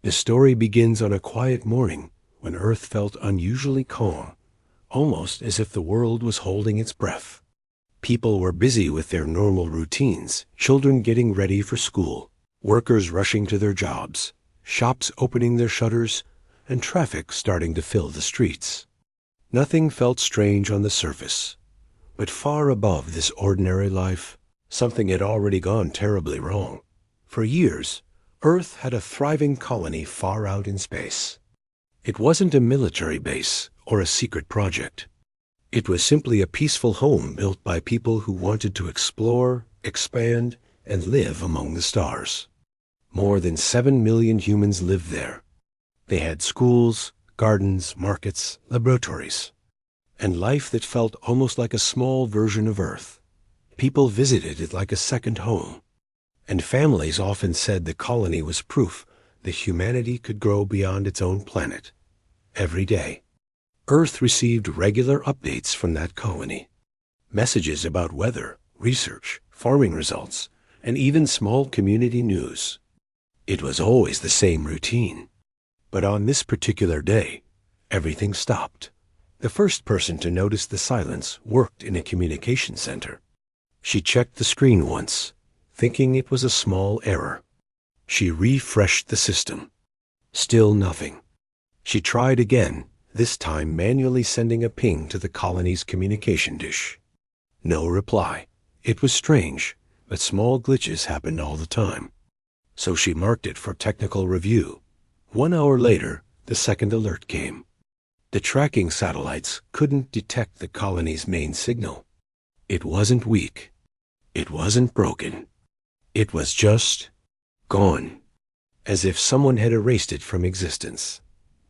The story begins on a quiet morning when Earth felt unusually calm, almost as if the world was holding its breath. People were busy with their normal routines, children getting ready for school, workers rushing to their jobs, shops opening their shutters, and traffic starting to fill the streets. Nothing felt strange on the surface, but far above this ordinary life, something had already gone terribly wrong. For years, Earth had a thriving colony far out in space. It wasn't a military base or a secret project. It was simply a peaceful home built by people who wanted to explore, expand, and live among the stars. More than 7 million humans lived there. They had schools, gardens, markets, laboratories, and life that felt almost like a small version of Earth. People visited it like a second home, and families often said the colony was proof that humanity could grow beyond its own planet. Every day, Earth received regular updates from that colony. Messages about weather, research, farming results, and even small community news. It was always the same routine. But on this particular day, everything stopped. The first person to notice the silence worked in a communication center. She checked the screen once, thinking it was a small error. She refreshed the system. Still nothing. She tried again, this time manually sending a ping to the colony's communication dish. No reply. It was strange, but small glitches happened all the time. So she marked it for technical review. 1 hour later, the second alert came. The tracking satellites couldn't detect the colony's main signal. It wasn't weak. It wasn't broken. It was just gone, as if someone had erased it from existence.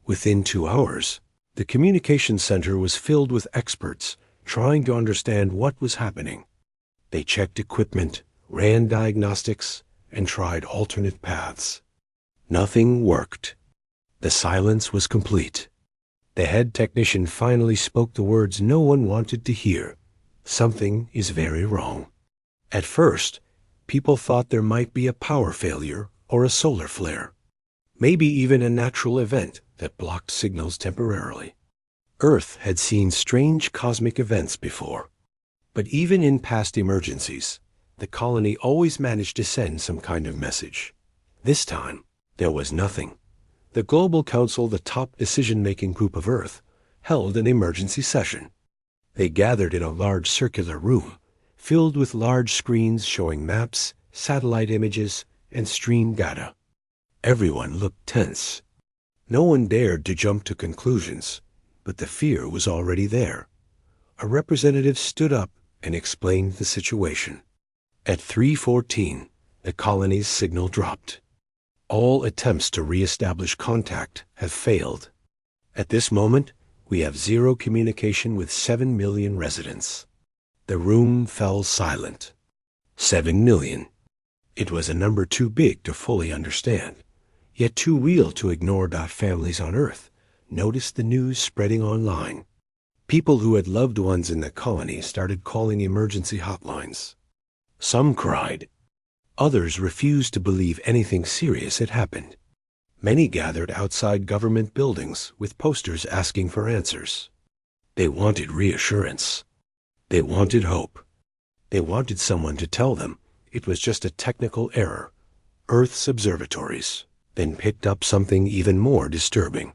Within 2 hours, the communication center was filled with experts trying to understand what was happening. They checked equipment, ran diagnostics, and tried alternate paths. Nothing worked. The silence was complete. The head technician finally spoke the words no one wanted to hear. Something is very wrong. At first, people thought there might be a power failure or a solar flare, maybe even a natural event that blocked signals temporarily. Earth had seen strange cosmic events before, but even in past emergencies, the colony always managed to send some kind of message. This time, there was nothing. The Global Council, the top decision-making group of Earth, held an emergency session. They gathered in a large circular room, filled with large screens showing maps, satellite images, and stream data. Everyone looked tense. No one dared to jump to conclusions, but the fear was already there. A representative stood up and explained the situation. At 3:14, the colony's signal dropped. All attempts to re-establish contact have failed. At this moment, we have zero communication with 7 million residents. The room fell silent. 7 million. It was a number too big to fully understand, yet too real to ignore. Families on Earth noticed the news spreading online. People who had loved ones in the colony started calling emergency hotlines. Some cried. Others refused to believe anything serious had happened. Many gathered outside government buildings with posters asking for answers. They wanted reassurance. They wanted hope. They wanted someone to tell them it was just a technical error. Earth's observatories then picked up something even more disturbing.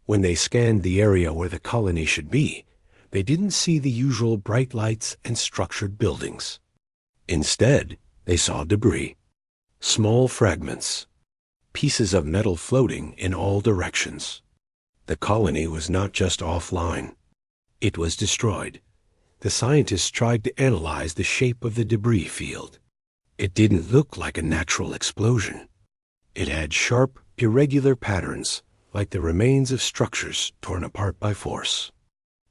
When they scanned the area where the colony should be, they didn't see the usual bright lights and structured buildings. Instead, they saw debris, small fragments, pieces of metal floating in all directions. The colony was not just offline. It was destroyed. The scientists tried to analyze the shape of the debris field. It didn't look like a natural explosion. It had sharp, irregular patterns, like the remains of structures torn apart by force.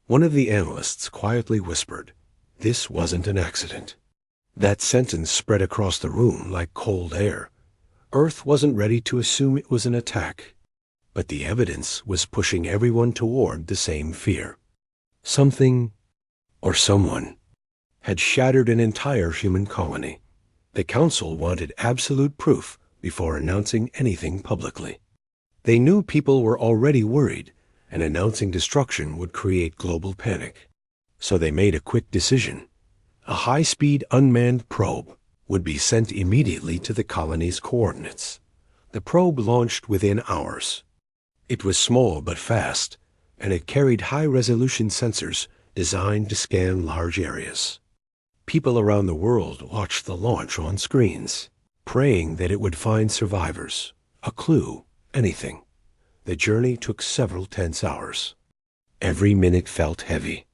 One of the analysts quietly whispered, "This wasn't an accident." That sentence spread across the room like cold air. Earth wasn't ready to assume it was an attack, but the evidence was pushing everyone toward the same fear. Something, or someone, had shattered an entire human colony. The council wanted absolute proof before announcing anything publicly. They knew people were already worried, and announcing destruction would create global panic. So they made a quick decision. A high-speed unmanned probe would be sent immediately to the colony's coordinates. The probe launched within hours. It was small but fast, and it carried high-resolution sensors designed to scan large areas. People around the world watched the launch on screens, praying that it would find survivors, a clue, anything. The journey took several tense hours. Every minute felt heavy.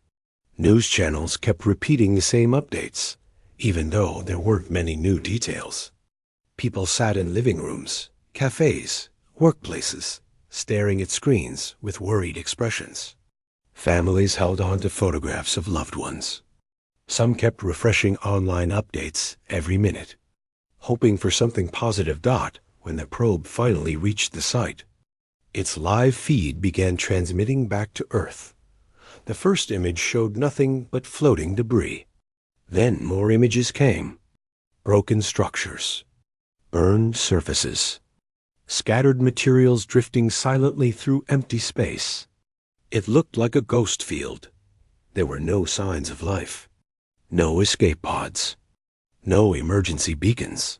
News channels kept repeating the same updates, even though there weren't many new details. People sat in living rooms, cafes, workplaces, staring at screens with worried expressions. Families held on to photographs of loved ones. Some kept refreshing online updates every minute, hoping for something positive. When the probe finally reached the site, its live feed began transmitting back to Earth. The first image showed nothing but floating debris. Then more images came. Broken structures, burned surfaces, scattered materials drifting silently through empty space. It looked like a ghost field. There were no signs of life. No escape pods. No emergency beacons.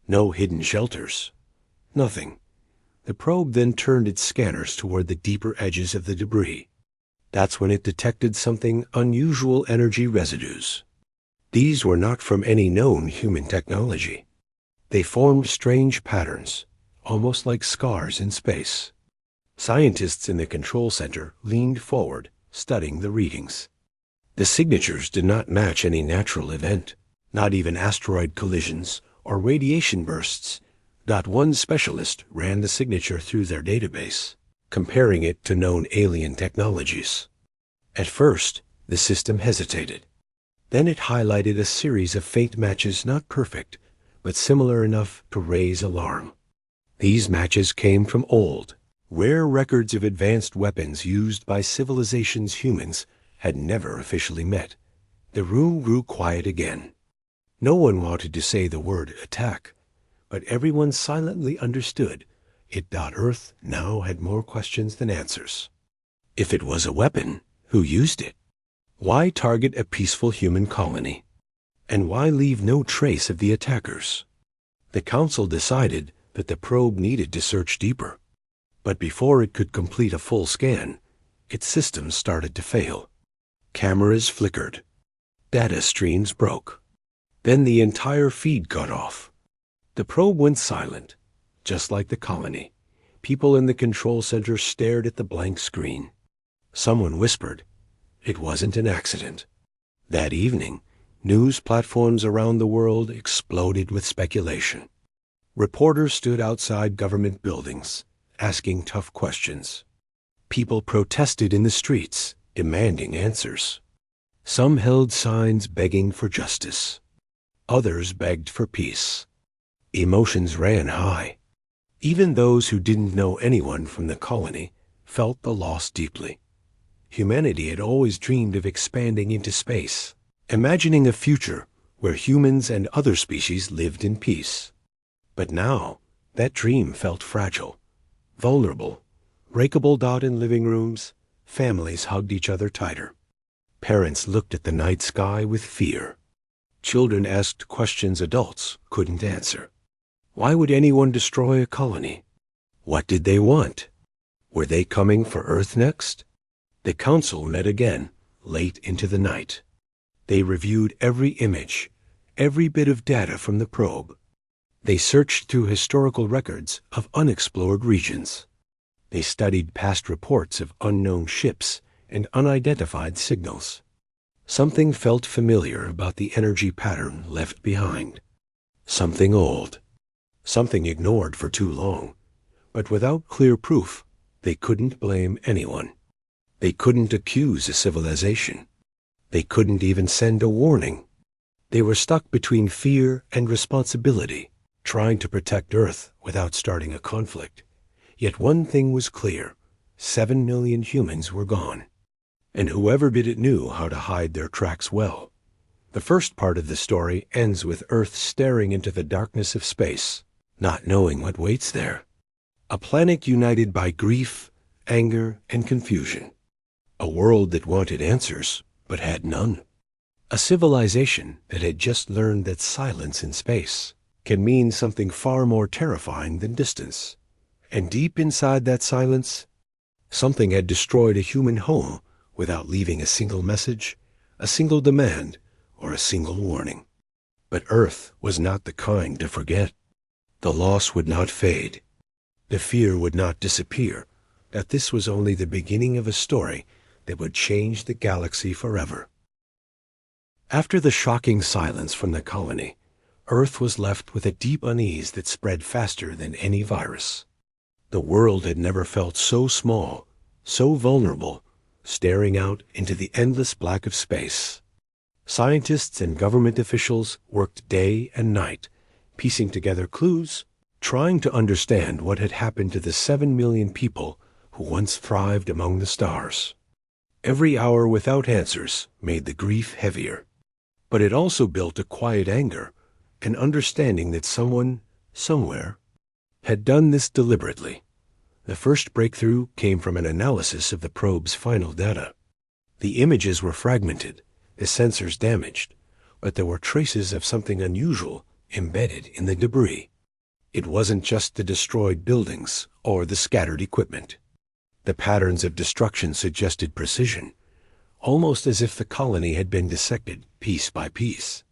No hidden shelters. Nothing. The probe then turned its scanners toward the deeper edges of the debris. That's when it detected something unusual: energy residues. These were not from any known human technology. They formed strange patterns, almost like scars in space. Scientists in the control center leaned forward, studying the readings. The signatures did not match any natural event, not even asteroid collisions or radiation bursts. One specialist ran the signature through their database, comparing it to known alien technologies. At first, the system hesitated. Then it highlighted a series of faint matches, not perfect, but similar enough to raise alarm. These matches came from old, rare records of advanced weapons used by civilizations humans had never officially met. The room grew quiet again. No one wanted to say the word attack, but everyone silently understood it. Earth now had more questions than answers. If it was a weapon, who used it? Why target a peaceful human colony? And why leave no trace of the attackers? The council decided that the probe needed to search deeper. But before it could complete a full scan, its systems started to fail. Cameras flickered. Data streams broke. Then the entire feed cut off. The probe went silent, just like the colony. People in the control center stared at the blank screen. Someone whispered, "It wasn't an accident." That evening, news platforms around the world exploded with speculation. Reporters stood outside government buildings, asking tough questions. People protested in the streets, demanding answers. Some held signs begging for justice. Others begged for peace. Emotions ran high. Even those who didn't know anyone from the colony felt the loss deeply. Humanity had always dreamed of expanding into space, imagining a future where humans and other species lived in peace. But now, that dream felt fragile, vulnerable. Breakable. In living rooms, families hugged each other tighter. Parents looked at the night sky with fear. Children asked questions adults couldn't answer. Why would anyone destroy a colony? What did they want? Were they coming for Earth next? The council met again, late into the night. They reviewed every image, every bit of data from the probe. They searched through historical records of unexplored regions. They studied past reports of unknown ships and unidentified signals. Something felt familiar about the energy pattern left behind. Something old. Something ignored for too long. But without clear proof, they couldn't blame anyone. They couldn't accuse a civilization. They couldn't even send a warning. They were stuck between fear and responsibility, trying to protect Earth without starting a conflict. Yet one thing was clear: 7 million humans were gone. And whoever did it knew how to hide their tracks well. The first part of the story ends with Earth staring into the darkness of space, not knowing what waits there. A planet united by grief, anger, and confusion. A world that wanted answers, but had none. A civilization that had just learned that silence in space can mean something far more terrifying than distance. And deep inside that silence, something had destroyed a human home without leaving a single message, a single demand, or a single warning. But Earth was not the kind to forget. The loss would not fade. The fear would not disappear, that this was only the beginning of a story that would change the galaxy forever. After the shocking silence from the colony, Earth was left with a deep unease that spread faster than any virus. The world had never felt so small, so vulnerable, staring out into the endless black of space. Scientists and government officials worked day and night, piecing together clues, trying to understand what had happened to the 7 million people who once thrived among the stars. Every hour without answers made the grief heavier, but it also built a quiet anger, an understanding that someone, somewhere, had done this deliberately. The first breakthrough came from an analysis of the probe's final data. The images were fragmented, the sensors damaged, but there were traces of something unusual embedded in the debris. It wasn't just the destroyed buildings or the scattered equipment. The patterns of destruction suggested precision, almost as if the colony had been dissected piece by piece.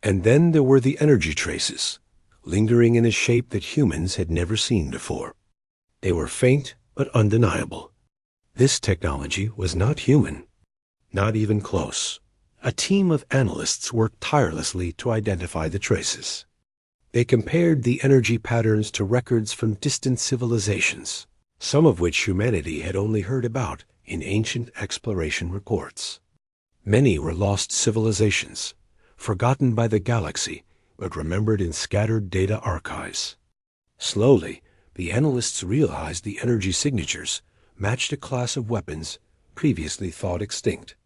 And then there were the energy traces, lingering in a shape that humans had never seen before. They were faint but undeniable. This technology was not human, not even close. A team of analysts worked tirelessly to identify the traces. They compared the energy patterns to records from distant civilizations, some of which humanity had only heard about in ancient exploration reports. Many were lost civilizations, forgotten by the galaxy, but remembered in scattered data archives. Slowly, the analysts realized the energy signatures matched a class of weapons previously thought extinct.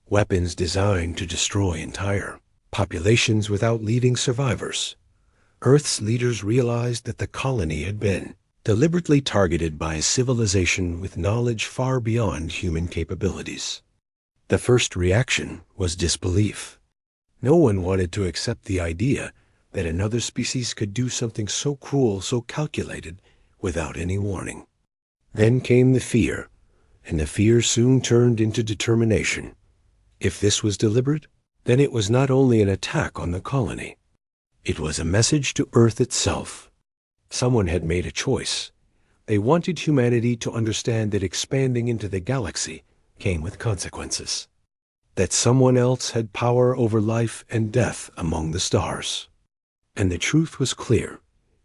Weapons designed to destroy entire populations without leaving survivors. Earth's leaders realized that the colony had been deliberately targeted by a civilization with knowledge far beyond human capabilities. The first reaction was disbelief. No one wanted to accept the idea that another species could do something so cruel, so calculated, without any warning. Then came the fear, and the fear soon turned into determination. If this was deliberate, then it was not only an attack on the colony. It was a message to Earth itself. Someone had made a choice. They wanted humanity to understand that expanding into the galaxy came with consequences. That someone else had power over life and death among the stars. And the truth was clear.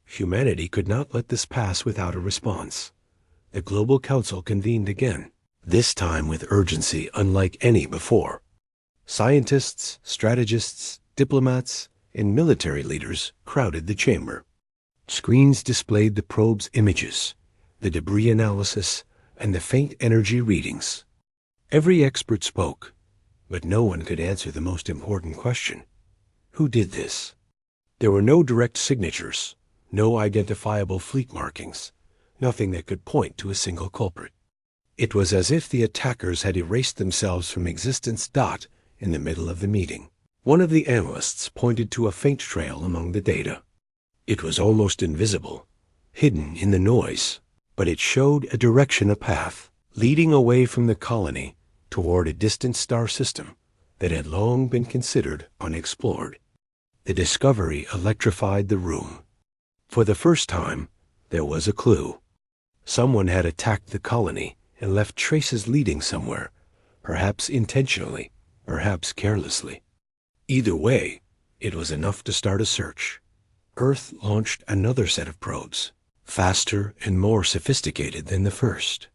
Humanity could not let this pass without a response. The Global Council convened again, this time with urgency unlike any before. Scientists, strategists, diplomats, and military leaders crowded the chamber. Screens displayed the probe's images, the debris analysis, and the faint energy readings. Every expert spoke, but no one could answer the most important question. Who did this? There were no direct signatures, no identifiable fleet markings, nothing that could point to a single culprit. It was as if the attackers had erased themselves from existence. In the middle of the meeting, one of the analysts pointed to a faint trail among the data. It was almost invisible, hidden in the noise, but it showed a direction, a path, leading away from the colony toward a distant star system that had long been considered unexplored. The discovery electrified the room. For the first time, there was a clue. Someone had attacked the colony and left traces leading somewhere, perhaps intentionally, perhaps carelessly. Either way, it was enough to start a search. Earth launched another set of probes, faster and more sophisticated than the first.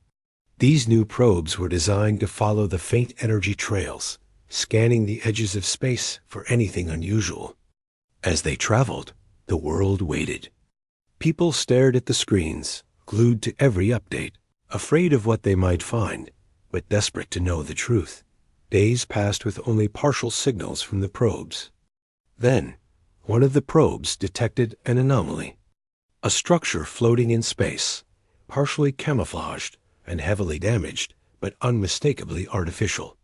These new probes were designed to follow the faint energy trails, scanning the edges of space for anything unusual. As they traveled, the world waited. People stared at the screens, glued to every update, afraid of what they might find, but desperate to know the truth. Days passed with only partial signals from the probes. Then, one of the probes detected an anomaly. A structure floating in space, partially camouflaged and heavily damaged, but unmistakably artificial.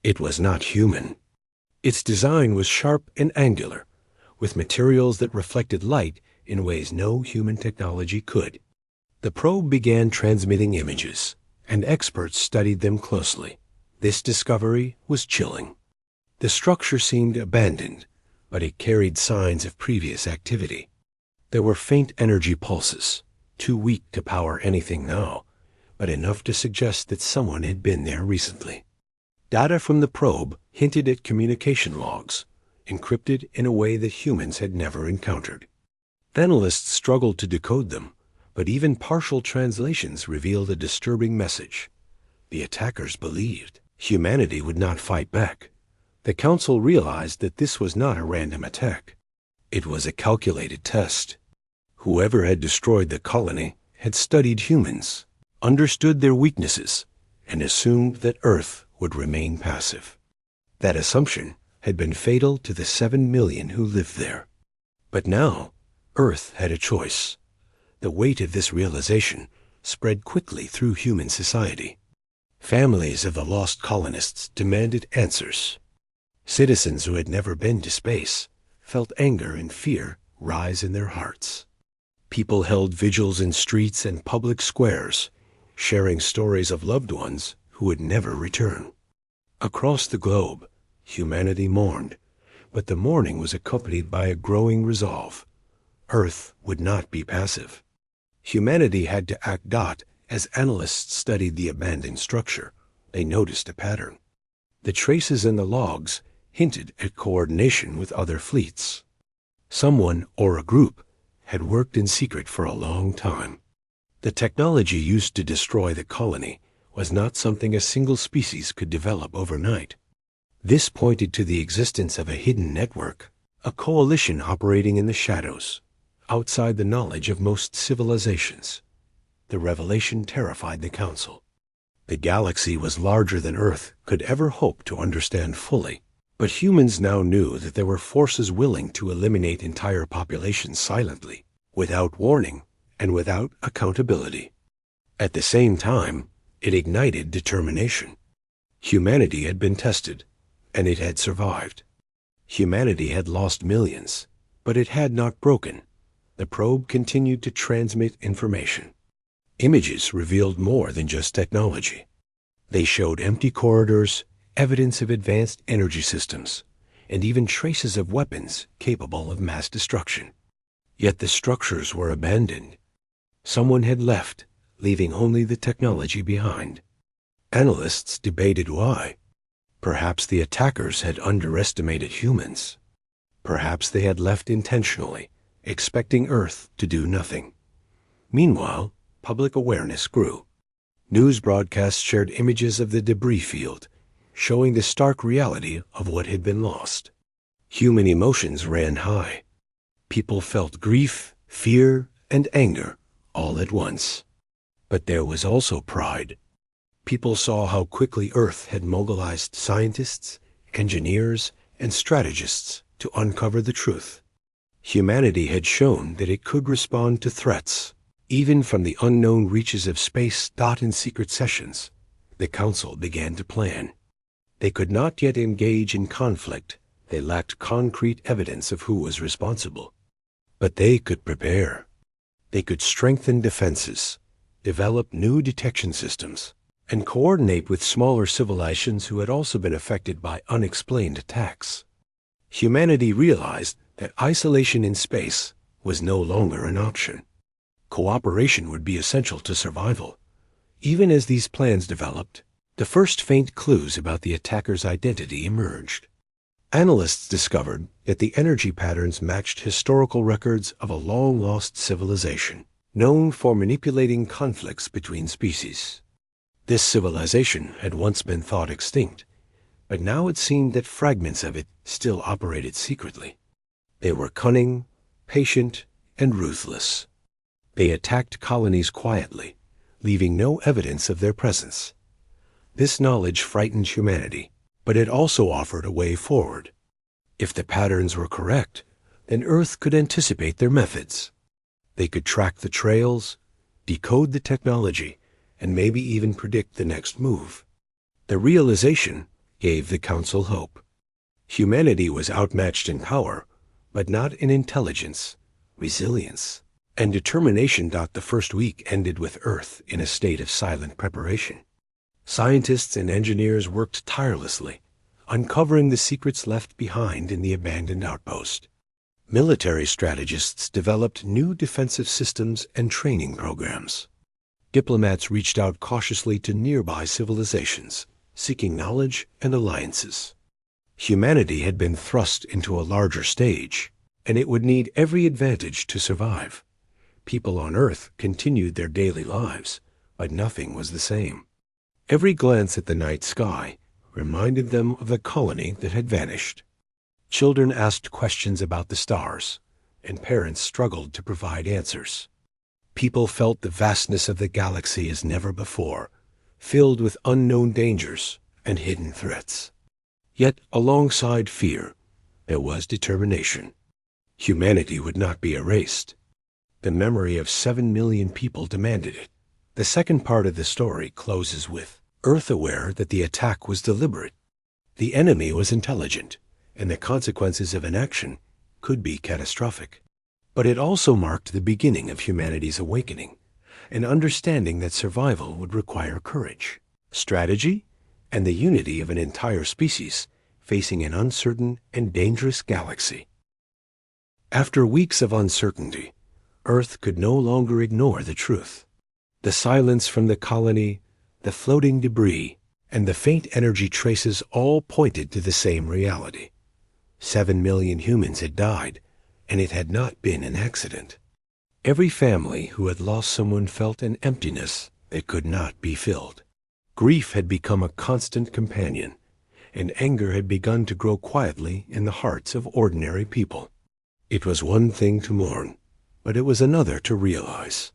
It was not human. Its design was sharp and angular, with materials that reflected light in ways no human technology could. The probe began transmitting images, and experts studied them closely. This discovery was chilling. The structure seemed abandoned, but it carried signs of previous activity. There were faint energy pulses, too weak to power anything now, but enough to suggest that someone had been there recently. Data from the probe hinted at communication logs, encrypted in a way that humans had never encountered. Analysts struggled to decode them, but even partial translations revealed a disturbing message. The attackers believed humanity would not fight back. The Council realized that this was not a random attack. It was a calculated test. Whoever had destroyed the colony had studied humans, understood their weaknesses, and assumed that Earth would remain passive. That assumption had been fatal to the 7 million who lived there. But now, Earth had a choice. The weight of this realization spread quickly through human society. Families of the lost colonists demanded answers. Citizens who had never been to space felt anger and fear rise in their hearts. People held vigils in streets and public squares, sharing stories of loved ones who would never return. Across the globe, humanity mourned, but the mourning was accompanied by a growing resolve. Earth would not be passive. Humanity had to act. As analysts studied the abandoned structure, they noticed a pattern. The traces in the logs hinted at coordination with other fleets. Someone or a group had worked in secret for a long time. The technology used to destroy the colony was not something a single species could develop overnight. This pointed to the existence of a hidden network, a coalition operating in the shadows, outside the knowledge of most civilizations. The revelation terrified the Council. The galaxy was larger than Earth could ever hope to understand fully, but humans now knew that there were forces willing to eliminate entire populations silently, without warning and without accountability. At the same time, it ignited determination. Humanity had been tested, and it had survived. Humanity had lost millions, but it had not broken. The probe continued to transmit information. Images revealed more than just technology. They showed empty corridors, evidence of advanced energy systems, and even traces of weapons capable of mass destruction. Yet the structures were abandoned. Someone had left, leaving only the technology behind. Analysts debated why. Perhaps the attackers had underestimated humans. Perhaps they had left intentionally, expecting Earth to do nothing. Meanwhile, public awareness grew. News broadcasts shared images of the debris field, showing the stark reality of what had been lost. Human emotions ran high. People felt grief, fear, and anger all at once. But there was also pride. People saw how quickly Earth had mobilized scientists, engineers, and strategists to uncover the truth. Humanity had shown that it could respond to threats, even from the unknown reaches of space. In secret sessions, the Council began to plan. They could not yet engage in conflict. They lacked concrete evidence of who was responsible. But they could prepare. They could strengthen defenses, develop new detection systems, and coordinate with smaller civilizations who had also been affected by unexplained attacks. Humanity realized that isolation in space was no longer an option. Cooperation would be essential to survival. Even as these plans developed, the first faint clues about the attacker's identity emerged. Analysts discovered that the energy patterns matched historical records of a long-lost civilization, known for manipulating conflicts between species. This civilization had once been thought extinct, but now it seemed that fragments of it still operated secretly. They were cunning, patient, and ruthless. They attacked colonies quietly, leaving no evidence of their presence. This knowledge frightened humanity, but it also offered a way forward. If the patterns were correct, then Earth could anticipate their methods. They could track the trails, decode the technology, and maybe even predict the next move. The realization gave the council hope. Humanity was outmatched in power, but not in intelligence, resilience, and determination. The first week ended with Earth in a state of silent preparation. Scientists and engineers worked tirelessly, uncovering the secrets left behind in the abandoned outpost. Military strategists developed new defensive systems and training programs. Diplomats reached out cautiously to nearby civilizations, seeking knowledge and alliances. Humanity had been thrust into a larger stage, and it would need every advantage to survive. People on Earth continued their daily lives, but nothing was the same. Every glance at the night sky reminded them of the colony that had vanished. Children asked questions about the stars, and parents struggled to provide answers. People felt the vastness of the galaxy as never before, filled with unknown dangers and hidden threats. Yet, alongside fear, there was determination. Humanity would not be erased. The memory of 7 million people demanded it. The second part of the story closes with Earth aware that the attack was deliberate. The enemy was intelligent, and the consequences of inaction could be catastrophic. But it also marked the beginning of humanity's awakening, an understanding that survival would require courage, strategy, and the unity of an entire species facing an uncertain and dangerous galaxy. After weeks of uncertainty, Earth could no longer ignore the truth. The silence from the colony, the floating debris, and the faint energy traces all pointed to the same reality. 7 million humans had died, and it had not been an accident. Every family who had lost someone felt an emptiness that could not be filled. Grief had become a constant companion, and anger had begun to grow quietly in the hearts of ordinary people. It was one thing to mourn, but it was another to realize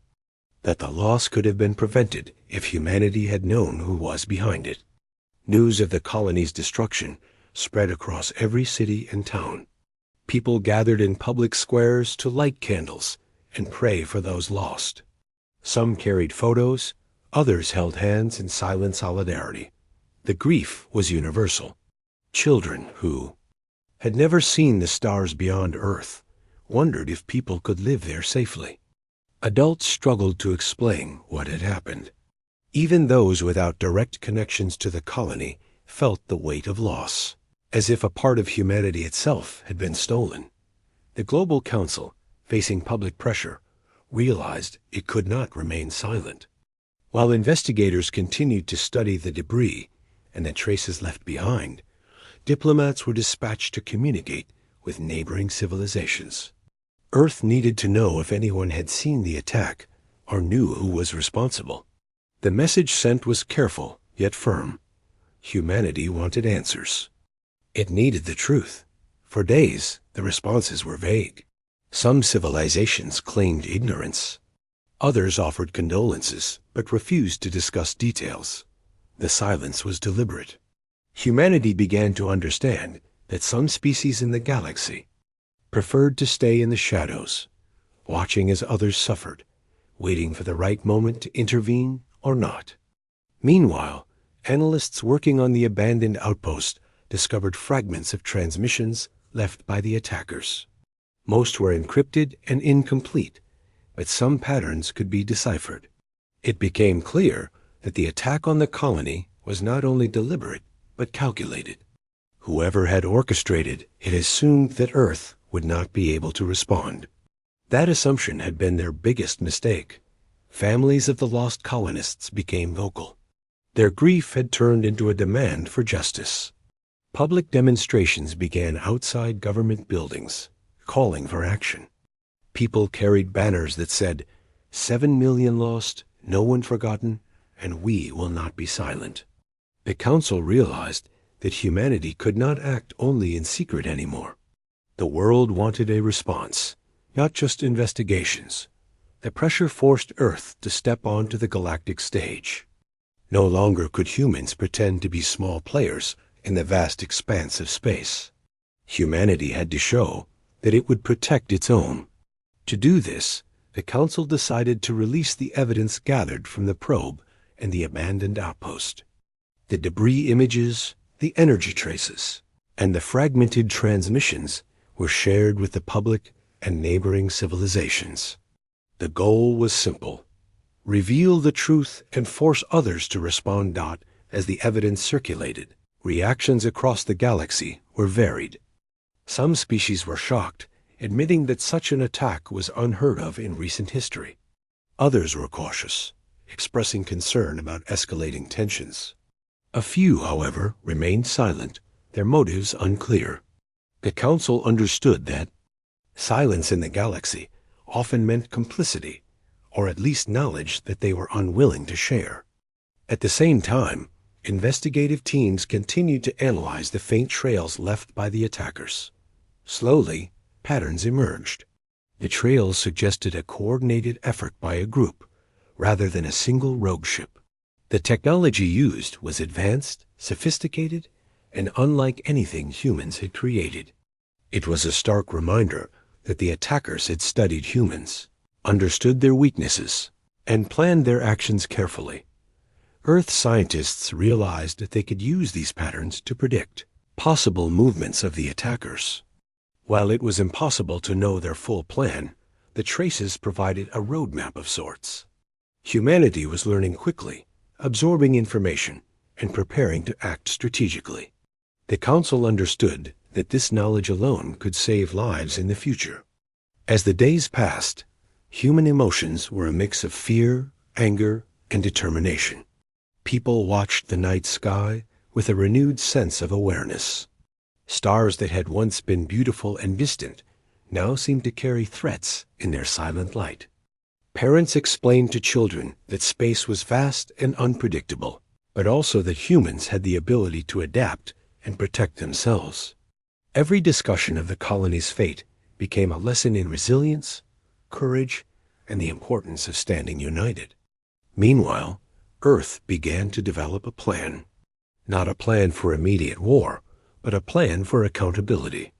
that the loss could have been prevented if humanity had known who was behind it. News of the colony's destruction spread across every city and town. People gathered in public squares to light candles and pray for those lost. Some carried photos, others held hands in silent solidarity. The grief was universal. Children who had never seen the stars beyond Earth wondered if people could live there safely. Adults struggled to explain what had happened. Even those without direct connections to the colony felt the weight of loss, as if a part of humanity itself had been stolen. The Global Council, facing public pressure, realized it could not remain silent. While investigators continued to study the debris and the traces left behind, diplomats were dispatched to communicate with neighboring civilizations. Earth needed to know if anyone had seen the attack or knew who was responsible. The message sent was careful yet firm. Humanity wanted answers. It needed the truth. For days, the responses were vague. Some civilizations claimed ignorance. Others offered condolences, but refused to discuss details. The silence was deliberate. Humanity began to understand that some species in the galaxy preferred to stay in the shadows, watching as others suffered, waiting for the right moment to intervene or not. Meanwhile, analysts working on the abandoned outpost discovered fragments of transmissions left by the attackers. Most were encrypted and incomplete, but some patterns could be deciphered. It became clear that the attack on the colony was not only deliberate, but calculated. Whoever had orchestrated it assumed that Earth would not be able to respond. That assumption had been their biggest mistake. Families of the lost colonists became vocal. Their grief had turned into a demand for justice. Public demonstrations began outside government buildings, calling for action. People carried banners that said, "7 million lost, no one forgotten, and we will not be silent." The council realized that humanity could not act only in secret anymore. The world wanted a response, not just investigations. The pressure forced Earth to step onto the galactic stage. No longer could humans pretend to be small players in the vast expanse of space. Humanity had to show that it would protect its own. To do this, the Council decided to release the evidence gathered from the probe and the abandoned outpost. The debris images, the energy traces, and the fragmented transmissions were shared with the public and neighboring civilizations. The goal was simple: reveal the truth and force others to respond. As the evidence circulated, reactions across the galaxy were varied. Some species were shocked, admitting that such an attack was unheard of in recent history. Others were cautious, expressing concern about escalating tensions. A few, however, remained silent, their motives unclear. The Council understood that silence in the galaxy often meant complicity, or at least knowledge that they were unwilling to share. At the same time, investigative teams continued to analyze the faint trails left by the attackers. Slowly, patterns emerged. The trails suggested a coordinated effort by a group, rather than a single rogue ship. The technology used was advanced, sophisticated, and unlike anything humans had created. It was a stark reminder that the attackers had studied humans, understood their weaknesses, and planned their actions carefully. Earth scientists realized that they could use these patterns to predict possible movements of the attackers. While it was impossible to know their full plan, the traces provided a roadmap of sorts. Humanity was learning quickly, absorbing information, and preparing to act strategically. The Council understood that this knowledge alone could save lives in the future. As the days passed, human emotions were a mix of fear, anger, and determination. People watched the night sky with a renewed sense of awareness. Stars that had once been beautiful and distant now seemed to carry threats in their silent light. Parents explained to children that space was vast and unpredictable, but also that humans had the ability to adapt and protect themselves. Every discussion of the colony's fate became a lesson in resilience, courage, and the importance of standing united. Meanwhile, Earth began to develop a plan. Not a plan for immediate war, but a plan for accountability.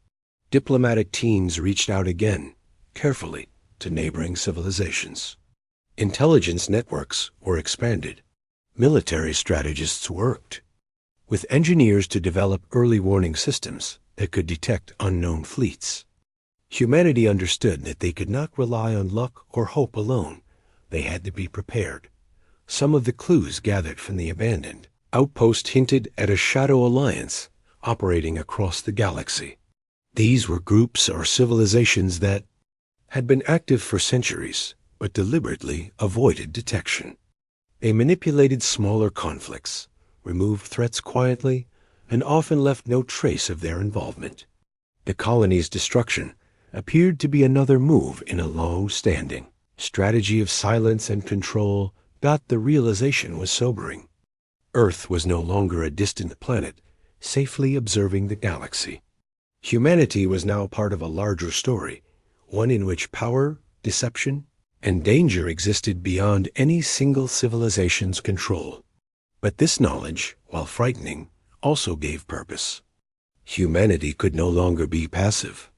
Diplomatic teams reached out again, carefully, to neighboring civilizations. Intelligence networks were expanded. Military strategists worked with engineers to develop early warning systems that could detect unknown fleets. Humanity understood that they could not rely on luck or hope alone. They had to be prepared. Some of the clues gathered from the abandoned outpost hinted at a shadow alliance operating across the galaxy. These were groups or civilizations that had been active for centuries, but deliberately avoided detection. They manipulated smaller conflicts, removed threats quietly, and often left no trace of their involvement. The colony's destruction appeared to be another move in a long-standing strategy of silence and control. The realization was sobering. Earth was no longer a distant planet, safely observing the galaxy. Humanity was now part of a larger story, one in which power, deception, and danger existed beyond any single civilization's control. But this knowledge, while frightening, also gave purpose. Humanity could no longer be passive.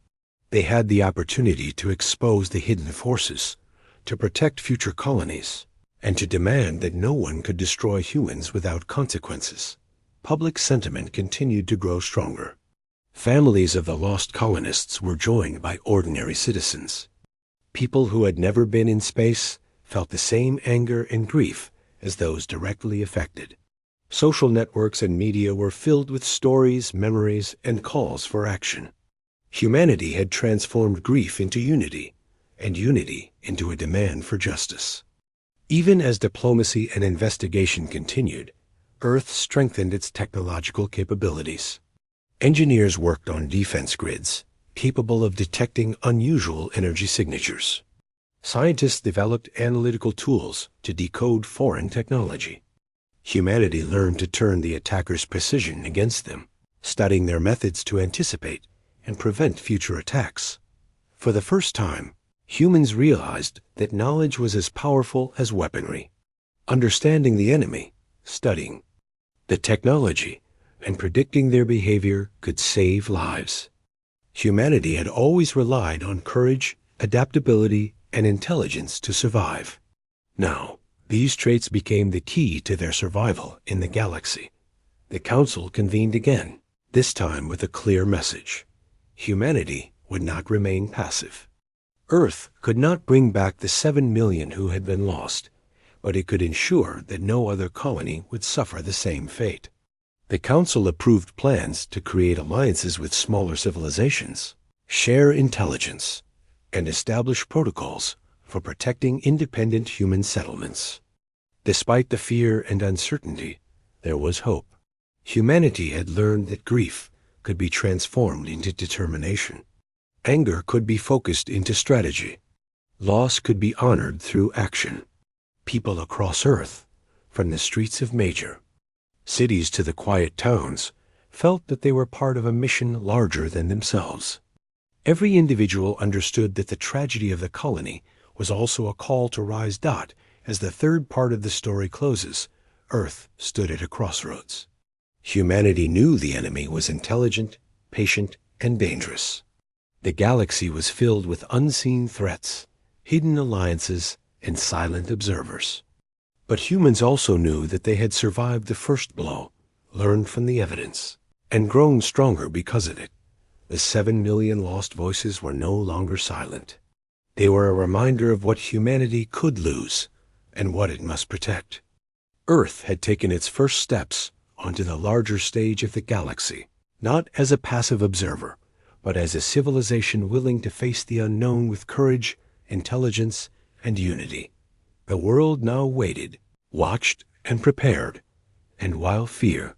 They had the opportunity to expose the hidden forces, to protect future colonies, and to demand that no one could destroy humans without consequences. Public sentiment continued to grow stronger. Families of the lost colonists were joined by ordinary citizens. People who had never been in space felt the same anger and grief as those directly affected. Social networks and media were filled with stories, memories, and calls for action. Humanity had transformed grief into unity, and unity into a demand for justice. Even as diplomacy and investigation continued, Earth strengthened its technological capabilities. Engineers worked on defense grids, capable of detecting unusual energy signatures. Scientists developed analytical tools to decode foreign technology. Humanity learned to turn the attackers' precision against them, studying their methods to anticipate and prevent future attacks. For the first time, humans realized that knowledge was as powerful as weaponry. Understanding the enemy, studying the technology, and predicting their behavior could save lives. Humanity had always relied on courage, adaptability, and intelligence to survive. Now, these traits became the key to their survival in the galaxy. The Council convened again, this time with a clear message. Humanity would not remain passive. Earth could not bring back the 7 million who had been lost, but it could ensure that no other colony would suffer the same fate. The Council approved plans to create alliances with smaller civilizations, share intelligence, and establish protocols for protecting independent human settlements. Despite the fear and uncertainty, there was hope. Humanity had learned that grief could be transformed into determination. Anger could be focused into strategy. Loss could be honored through action. People across Earth, from the streets of major cities to the quiet towns, felt that they were part of a mission larger than themselves. Every individual understood that the tragedy of the colony was also a call to rise. As the third part of the story closes, Earth stood at a crossroads. Humanity knew the enemy was intelligent, patient, and dangerous. The galaxy was filled with unseen threats, hidden alliances, and silent observers. But humans also knew that they had survived the first blow, learned from the evidence, and grown stronger because of it. The 7 million lost voices were no longer silent. They were a reminder of what humanity could lose and what it must protect. Earth had taken its first steps onto the larger stage of the galaxy, not as a passive observer, but as a civilization willing to face the unknown with courage, intelligence, and unity. The world now waited, watched, and prepared, and while fear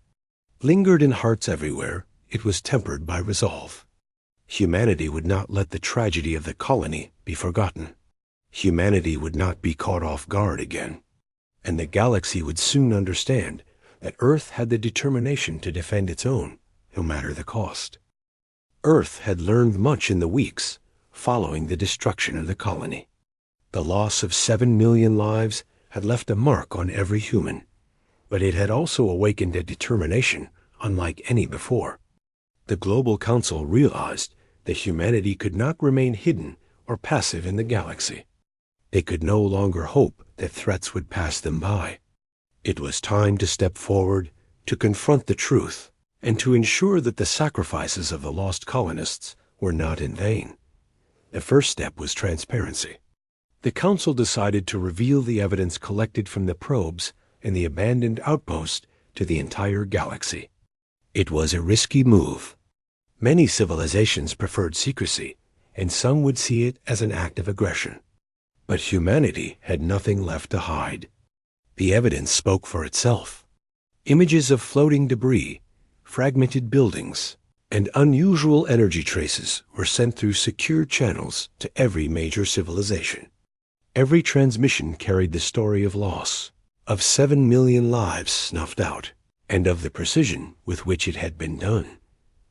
lingered in hearts everywhere, it was tempered by resolve. Humanity would not let the tragedy of the colony be forgotten. Humanity would not be caught off guard again. And the galaxy would soon understand that Earth had the determination to defend its own, no matter the cost. Earth had learned much in the weeks following the destruction of the colony. The loss of 7 million lives had left a mark on every human, but it had also awakened a determination unlike any before. The Global Council realized that humanity could not remain hidden or passive in the galaxy. They could no longer hope that threats would pass them by. It was time to step forward, to confront the truth, and to ensure that the sacrifices of the lost colonists were not in vain. The first step was transparency. The Council decided to reveal the evidence collected from the probes and the abandoned outpost to the entire galaxy. It was a risky move. Many civilizations preferred secrecy, and some would see it as an act of aggression. But humanity had nothing left to hide. The evidence spoke for itself. Images of floating debris, fragmented buildings, and unusual energy traces were sent through secure channels to every major civilization. Every transmission carried the story of loss, of 7 million lives snuffed out, and of the precision with which it had been done.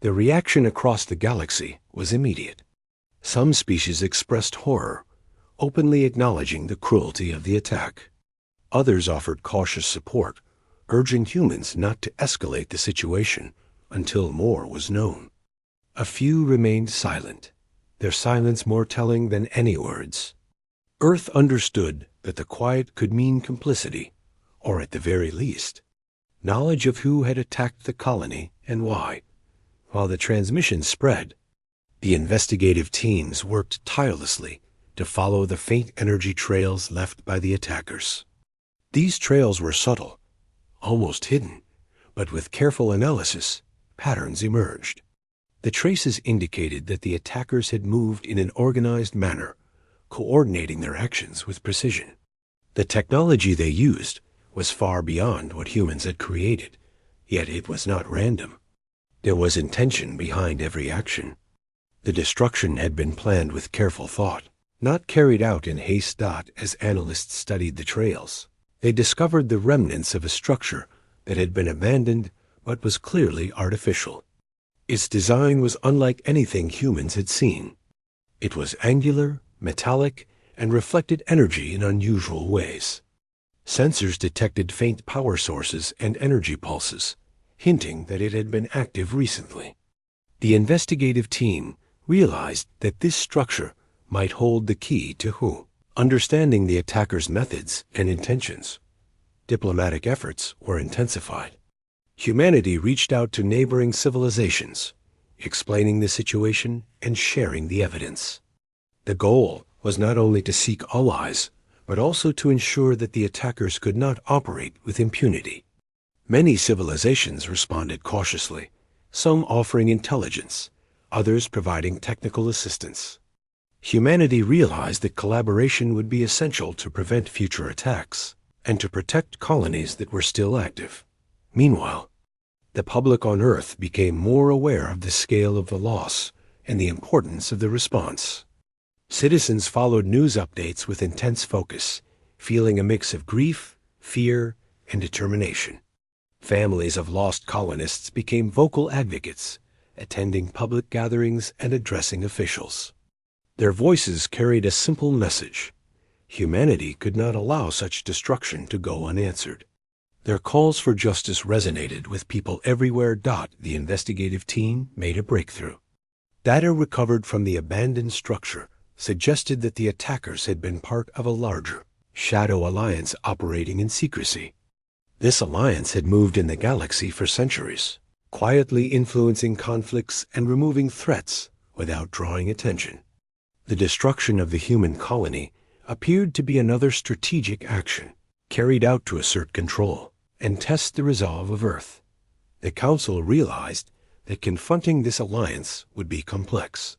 The reaction across the galaxy was immediate. Some species expressed horror, openly acknowledging the cruelty of the attack. Others offered cautious support, urging humans not to escalate the situation until more was known. A few remained silent, their silence more telling than any words. Earth understood that the quiet could mean complicity, or at the very least, knowledge of who had attacked the colony and why. While the transmission spread, the investigative teams worked tirelessly to follow the faint energy trails left by the attackers. These trails were subtle, almost hidden, but with careful analysis, patterns emerged. The traces indicated that the attackers had moved in an organized manner, coordinating their actions with precision. The technology they used was far beyond what humans had created, yet it was not random. There was intention behind every action. The destruction had been planned with careful thought, not carried out in haste. As analysts studied the trails, they discovered the remnants of a structure that had been abandoned but was clearly artificial. Its design was unlike anything humans had seen. It was angular, metallic, and reflected energy in unusual ways. Sensors detected faint power sources and energy pulses, hinting that it had been active recently. The investigative team realized that this structure might hold the key to who Understanding the attackers' methods and intentions, diplomatic efforts were intensified. Humanity reached out to neighboring civilizations, explaining the situation and sharing the evidence. The goal was not only to seek allies, but also to ensure that the attackers could not operate with impunity. Many civilizations responded cautiously, some offering intelligence, others providing technical assistance. Humanity realized that collaboration would be essential to prevent future attacks and to protect colonies that were still active. Meanwhile, the public on Earth became more aware of the scale of the loss and the importance of the response. Citizens followed news updates with intense focus, feeling a mix of grief, fear, and determination. Families of lost colonists became vocal advocates, attending public gatherings and addressing officials. Their voices carried a simple message: humanity could not allow such destruction to go unanswered. Their calls for justice resonated with people everywhere. The investigative team made a breakthrough. Data recovered from the abandoned structure suggested that the attackers had been part of a larger shadow alliance operating in secrecy. This alliance had moved in the galaxy for centuries, quietly influencing conflicts and removing threats without drawing attention. The destruction of the human colony appeared to be another strategic action, carried out to assert control and test the resolve of Earth. The Council realized that confronting this alliance would be complex.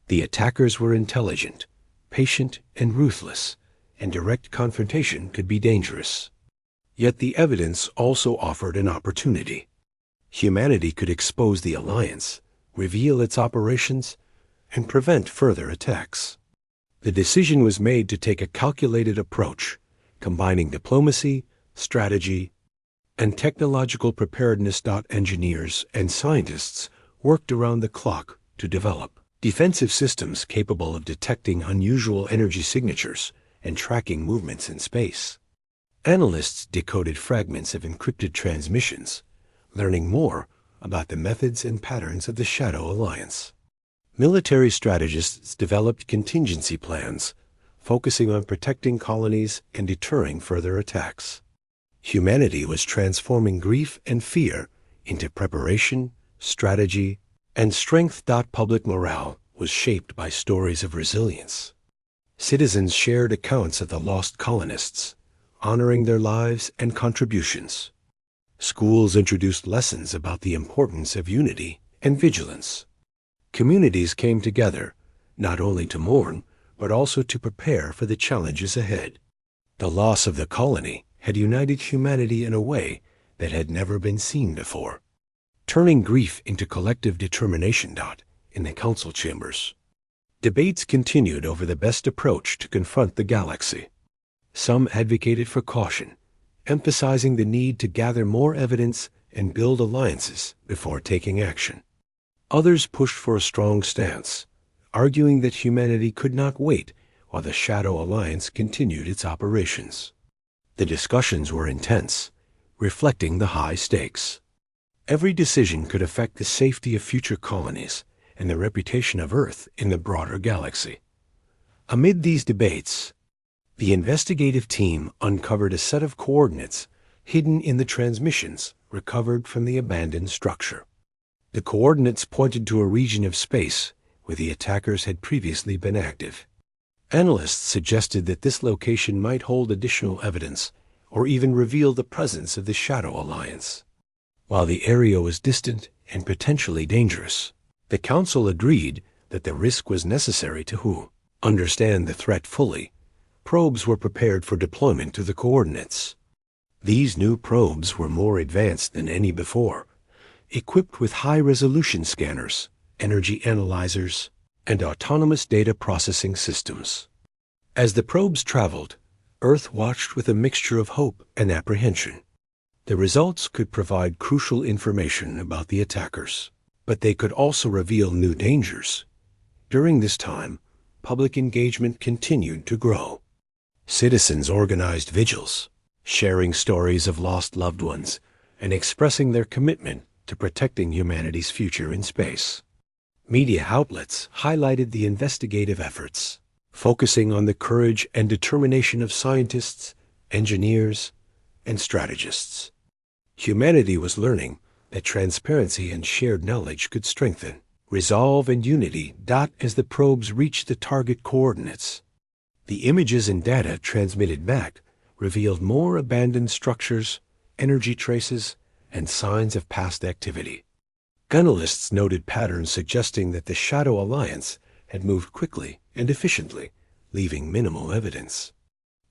The attackers were intelligent, patient, and ruthless, and direct confrontation could be dangerous. Yet the evidence also offered an opportunity. Humanity could expose the alliance, reveal its operations, and prevent further attacks. The decision was made to take a calculated approach, combining diplomacy, strategy, and technological preparedness. Engineers and scientists worked around the clock to develop defensive systems capable of detecting unusual energy signatures and tracking movements in space. Analysts decoded fragments of encrypted transmissions, learning more about the methods and patterns of the Shadow Alliance. Military strategists developed contingency plans, focusing on protecting colonies and deterring further attacks. Humanity was transforming grief and fear into preparation, strategy, and strength. Public morale was shaped by stories of resilience. Citizens shared accounts of the lost colonists, honoring their lives and contributions. Schools introduced lessons about the importance of unity and vigilance. Communities came together, not only to mourn, but also to prepare for the challenges ahead. The loss of the colony had united humanity in a way that had never been seen before, turning grief into collective determination. In the council chambers, debates continued over the best approach to confront the galaxy. Some advocated for caution, emphasizing the need to gather more evidence and build alliances before taking action. Others pushed for a strong stance, arguing that humanity could not wait while the Shadow Alliance continued its operations. The discussions were intense, reflecting the high stakes. Every decision could affect the safety of future colonies and the reputation of Earth in the broader galaxy. Amid these debates, the investigative team uncovered a set of coordinates hidden in the transmissions recovered from the abandoned structure. The coordinates pointed to a region of space where the attackers had previously been active. Analysts suggested that this location might hold additional evidence or even reveal the presence of the Shadow Alliance. While the area was distant and potentially dangerous, the Council agreed that the risk was necessary to understand the threat fully. Probes were prepared for deployment to the coordinates. These new probes were more advanced than any before, equipped with high-resolution scanners, energy analyzers, and autonomous data processing systems. As the probes traveled, Earth watched with a mixture of hope and apprehension. The results could provide crucial information about the attackers, but they could also reveal new dangers. During this time, public engagement continued to grow. Citizens organized vigils, sharing stories of lost loved ones and expressing their commitment to protecting humanity's future in space. Media outlets highlighted the investigative efforts, focusing on the courage and determination of scientists, engineers, and strategists. Humanity was learning that transparency and shared knowledge could strengthen resolve and unity as the probes reached the target coordinates. The images and data transmitted back revealed more abandoned structures, energy traces, and signs of past activity. Analysts noted patterns suggesting that the Shadow Alliance had moved quickly and efficiently, leaving minimal evidence.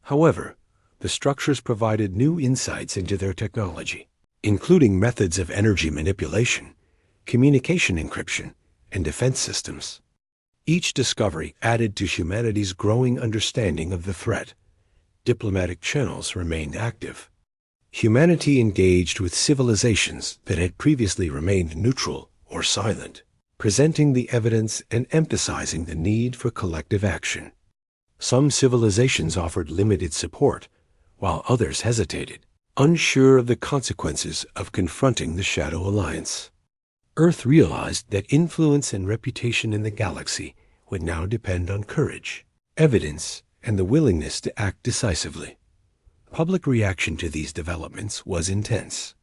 However, the structures provided new insights into their technology, including methods of energy manipulation, communication encryption, and defense systems. Each discovery added to humanity's growing understanding of the threat. Diplomatic channels remained active. Humanity engaged with civilizations that had previously remained neutral or silent, presenting the evidence and emphasizing the need for collective action. Some civilizations offered limited support, while others hesitated, unsure of the consequences of confronting the Shadow Alliance. Earth realized that influence and reputation in the galaxy would now depend on courage, evidence, and the willingness to act decisively. Public reaction to these developments was intense.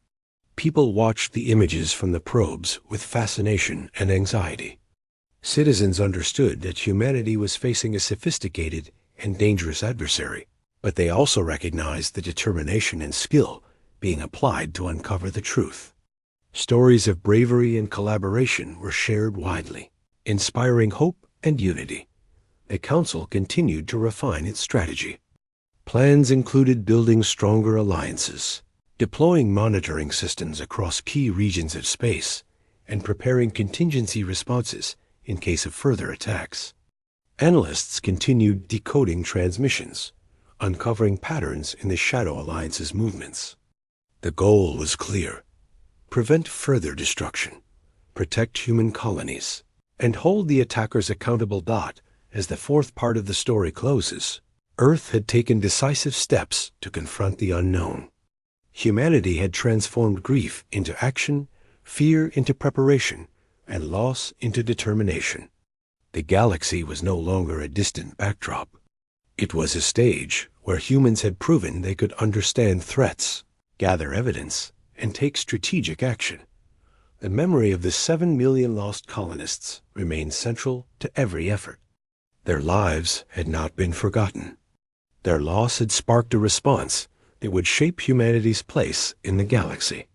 People watched the images from the probes with fascination and anxiety. Citizens understood that humanity was facing a sophisticated and dangerous adversary, but they also recognized the determination and skill being applied to uncover the truth. Stories of bravery and collaboration were shared widely, inspiring hope and unity. The Council continued to refine its strategy. Plans included building stronger alliances, deploying monitoring systems across key regions of space, and preparing contingency responses in case of further attacks. Analysts continued decoding transmissions, uncovering patterns in the Shadow Alliance's movements. The goal was clear: prevent further destruction, protect human colonies, and hold the attackers accountable. As the fourth part of the story closes, Earth had taken decisive steps to confront the unknown. Humanity had transformed grief into action, fear into preparation, and loss into determination. The galaxy was no longer a distant backdrop. It was a stage where humans had proven they could understand threats, gather evidence, and take strategic action. The memory of the 7 million lost colonists remained central to every effort. Their lives had not been forgotten. Their loss had sparked a response that would shape humanity's place in the galaxy.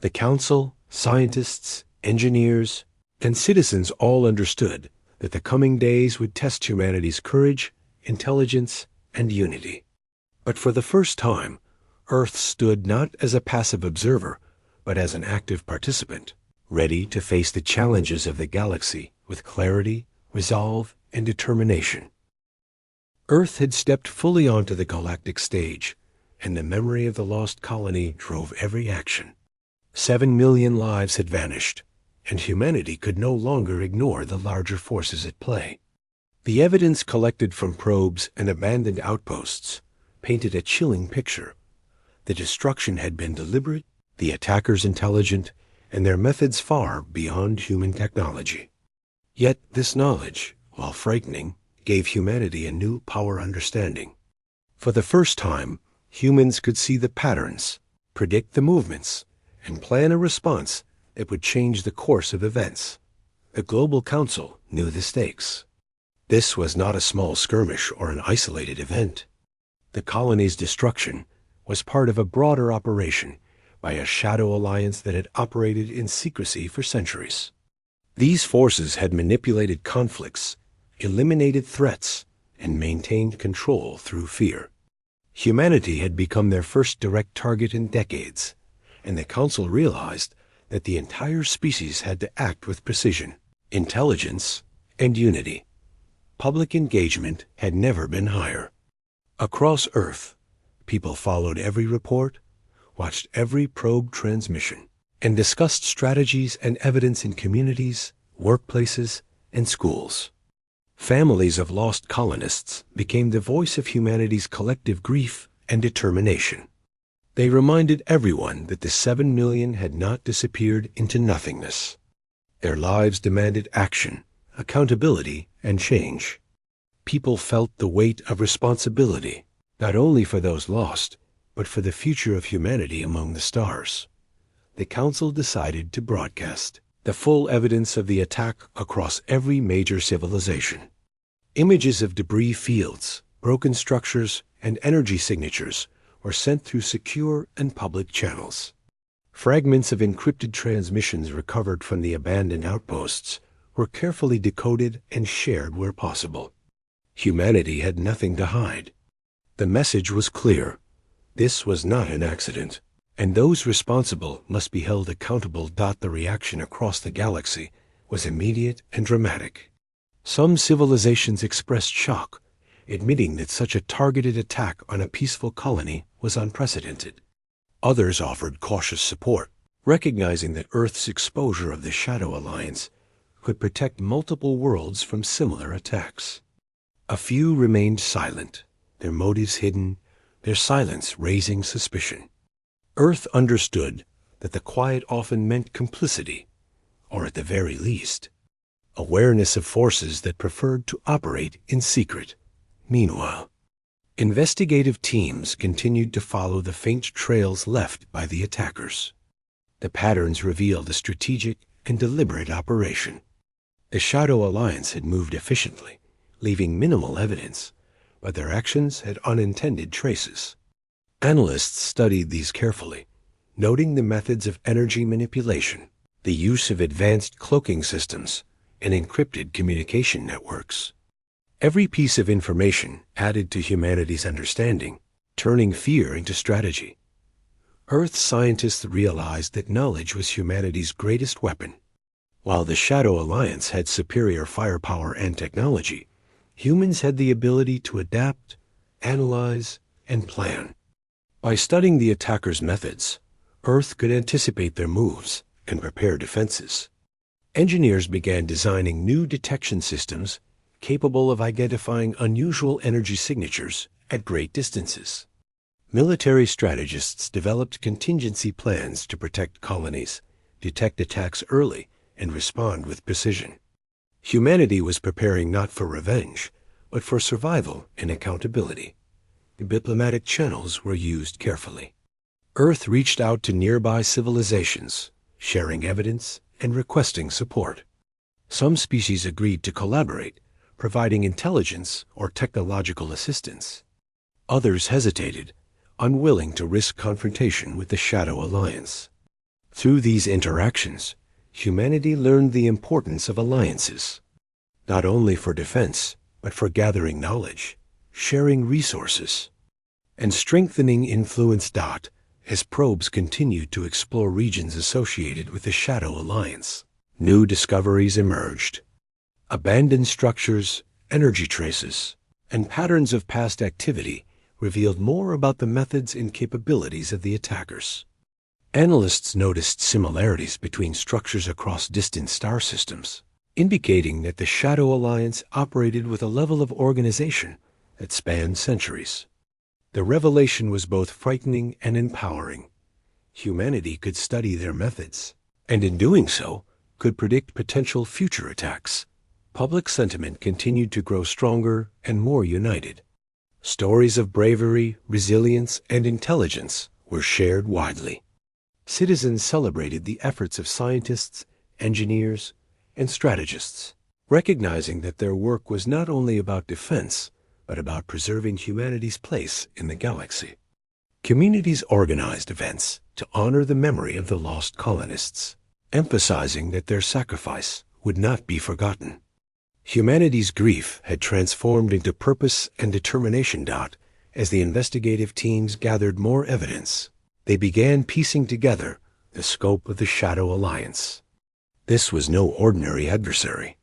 The Council, scientists, engineers, and citizens all understood that the coming days would test humanity's courage, intelligence, and unity. But for the first time, Earth stood not as a passive observer, but as an active participant, ready to face the challenges of the galaxy with clarity, resolve, and determination. Earth had stepped fully onto the galactic stage, and the memory of the lost colony drove every action. 7 million lives had vanished, and humanity could no longer ignore the larger forces at play. The evidence collected from probes and abandoned outposts painted a chilling picture. The destruction had been deliberate, the attackers intelligent, and their methods far beyond human technology. Yet this knowledge, while frightening, gave humanity a new power understanding. For the first time, humans could see the patterns, predict the movements, and plan a response that would change the course of events. The Global Council knew the stakes. This was not a small skirmish or an isolated event. The colony's destruction was part of a broader operation by a Shadow Alliance that had operated in secrecy for centuries. These forces had manipulated conflicts, eliminated threats, and maintained control through fear. Humanity had become their first direct target in decades, and the Council realized that the entire species had to act with precision, intelligence, and unity. Public engagement had never been higher. Across Earth, people followed every report, watched every probe transmission, and discussed strategies and evidence in communities, workplaces, and schools. Families of lost colonists became the voice of humanity's collective grief and determination. They reminded everyone that the 7 million had not disappeared into nothingness. Their lives demanded action, accountability, and change. People felt the weight of responsibility, not only for those lost, but for the future of humanity among the stars. The Council decided to broadcast the full evidence of the attack across every major civilization. Images of debris fields, broken structures, and energy signatures were sent through secure and public channels. Fragments of encrypted transmissions recovered from the abandoned outposts were carefully decoded and shared where possible. Humanity had nothing to hide. The message was clear. This was not an accident, and those responsible must be held accountable. The reaction across the galaxy was immediate and dramatic. Some civilizations expressed shock, admitting that such a targeted attack on a peaceful colony was unprecedented. Others offered cautious support, recognizing that Earth's exposure of the Shadow Alliance could protect multiple worlds from similar attacks. A few remained silent, their motives hidden, their silence raising suspicion. Earth understood that the quiet often meant complicity, or at the very least, awareness of forces that preferred to operate in secret. Meanwhile, investigative teams continued to follow the faint trails left by the attackers. The patterns revealed a strategic and deliberate operation. The Shadow Alliance had moved efficiently, leaving minimal evidence, but their actions had unintended traces. Analysts studied these carefully, noting the methods of energy manipulation, the use of advanced cloaking systems, and encrypted communication networks. Every piece of information added to humanity's understanding, turning fear into strategy. Earth scientists realized that knowledge was humanity's greatest weapon. While the Shadow Alliance had superior firepower and technology, humans had the ability to adapt, analyze, and plan. By studying the attackers' methods, Earth could anticipate their moves and prepare defenses. Engineers began designing new detection systems capable of identifying unusual energy signatures at great distances. Military strategists developed contingency plans to protect colonies, detect attacks early, and respond with precision. Humanity was preparing not for revenge, but for survival and accountability. The diplomatic channels were used carefully. Earth reached out to nearby civilizations, sharing evidence and requesting support. Some species agreed to collaborate, providing intelligence or technological assistance. Others hesitated, unwilling to risk confrontation with the Shadow Alliance. Through these interactions, humanity learned the importance of alliances, not only for defense, but for gathering knowledge, sharing resources, and strengthening influence. As probes continued to explore regions associated with the Shadow Alliance, new discoveries emerged. Abandoned structures, energy traces, and patterns of past activity revealed more about the methods and capabilities of the attackers. Analysts noticed similarities between structures across distant star systems, indicating that the Shadow Alliance operated with a level of organization that spanned centuries. The revelation was both frightening and empowering. Humanity could study their methods, and in doing so, could predict potential future attacks. Public sentiment continued to grow stronger and more united. Stories of bravery, resilience, and intelligence were shared widely. Citizens celebrated the efforts of scientists, engineers, and strategists, recognizing that their work was not only about defense, but about preserving humanity's place in the galaxy. Communities organized events to honor the memory of the lost colonists, emphasizing that their sacrifice would not be forgotten. Humanity's grief had transformed into purpose and determination. As the investigative teams gathered more evidence, they began piecing together the scope of the Shadow Alliance. This was no ordinary adversary.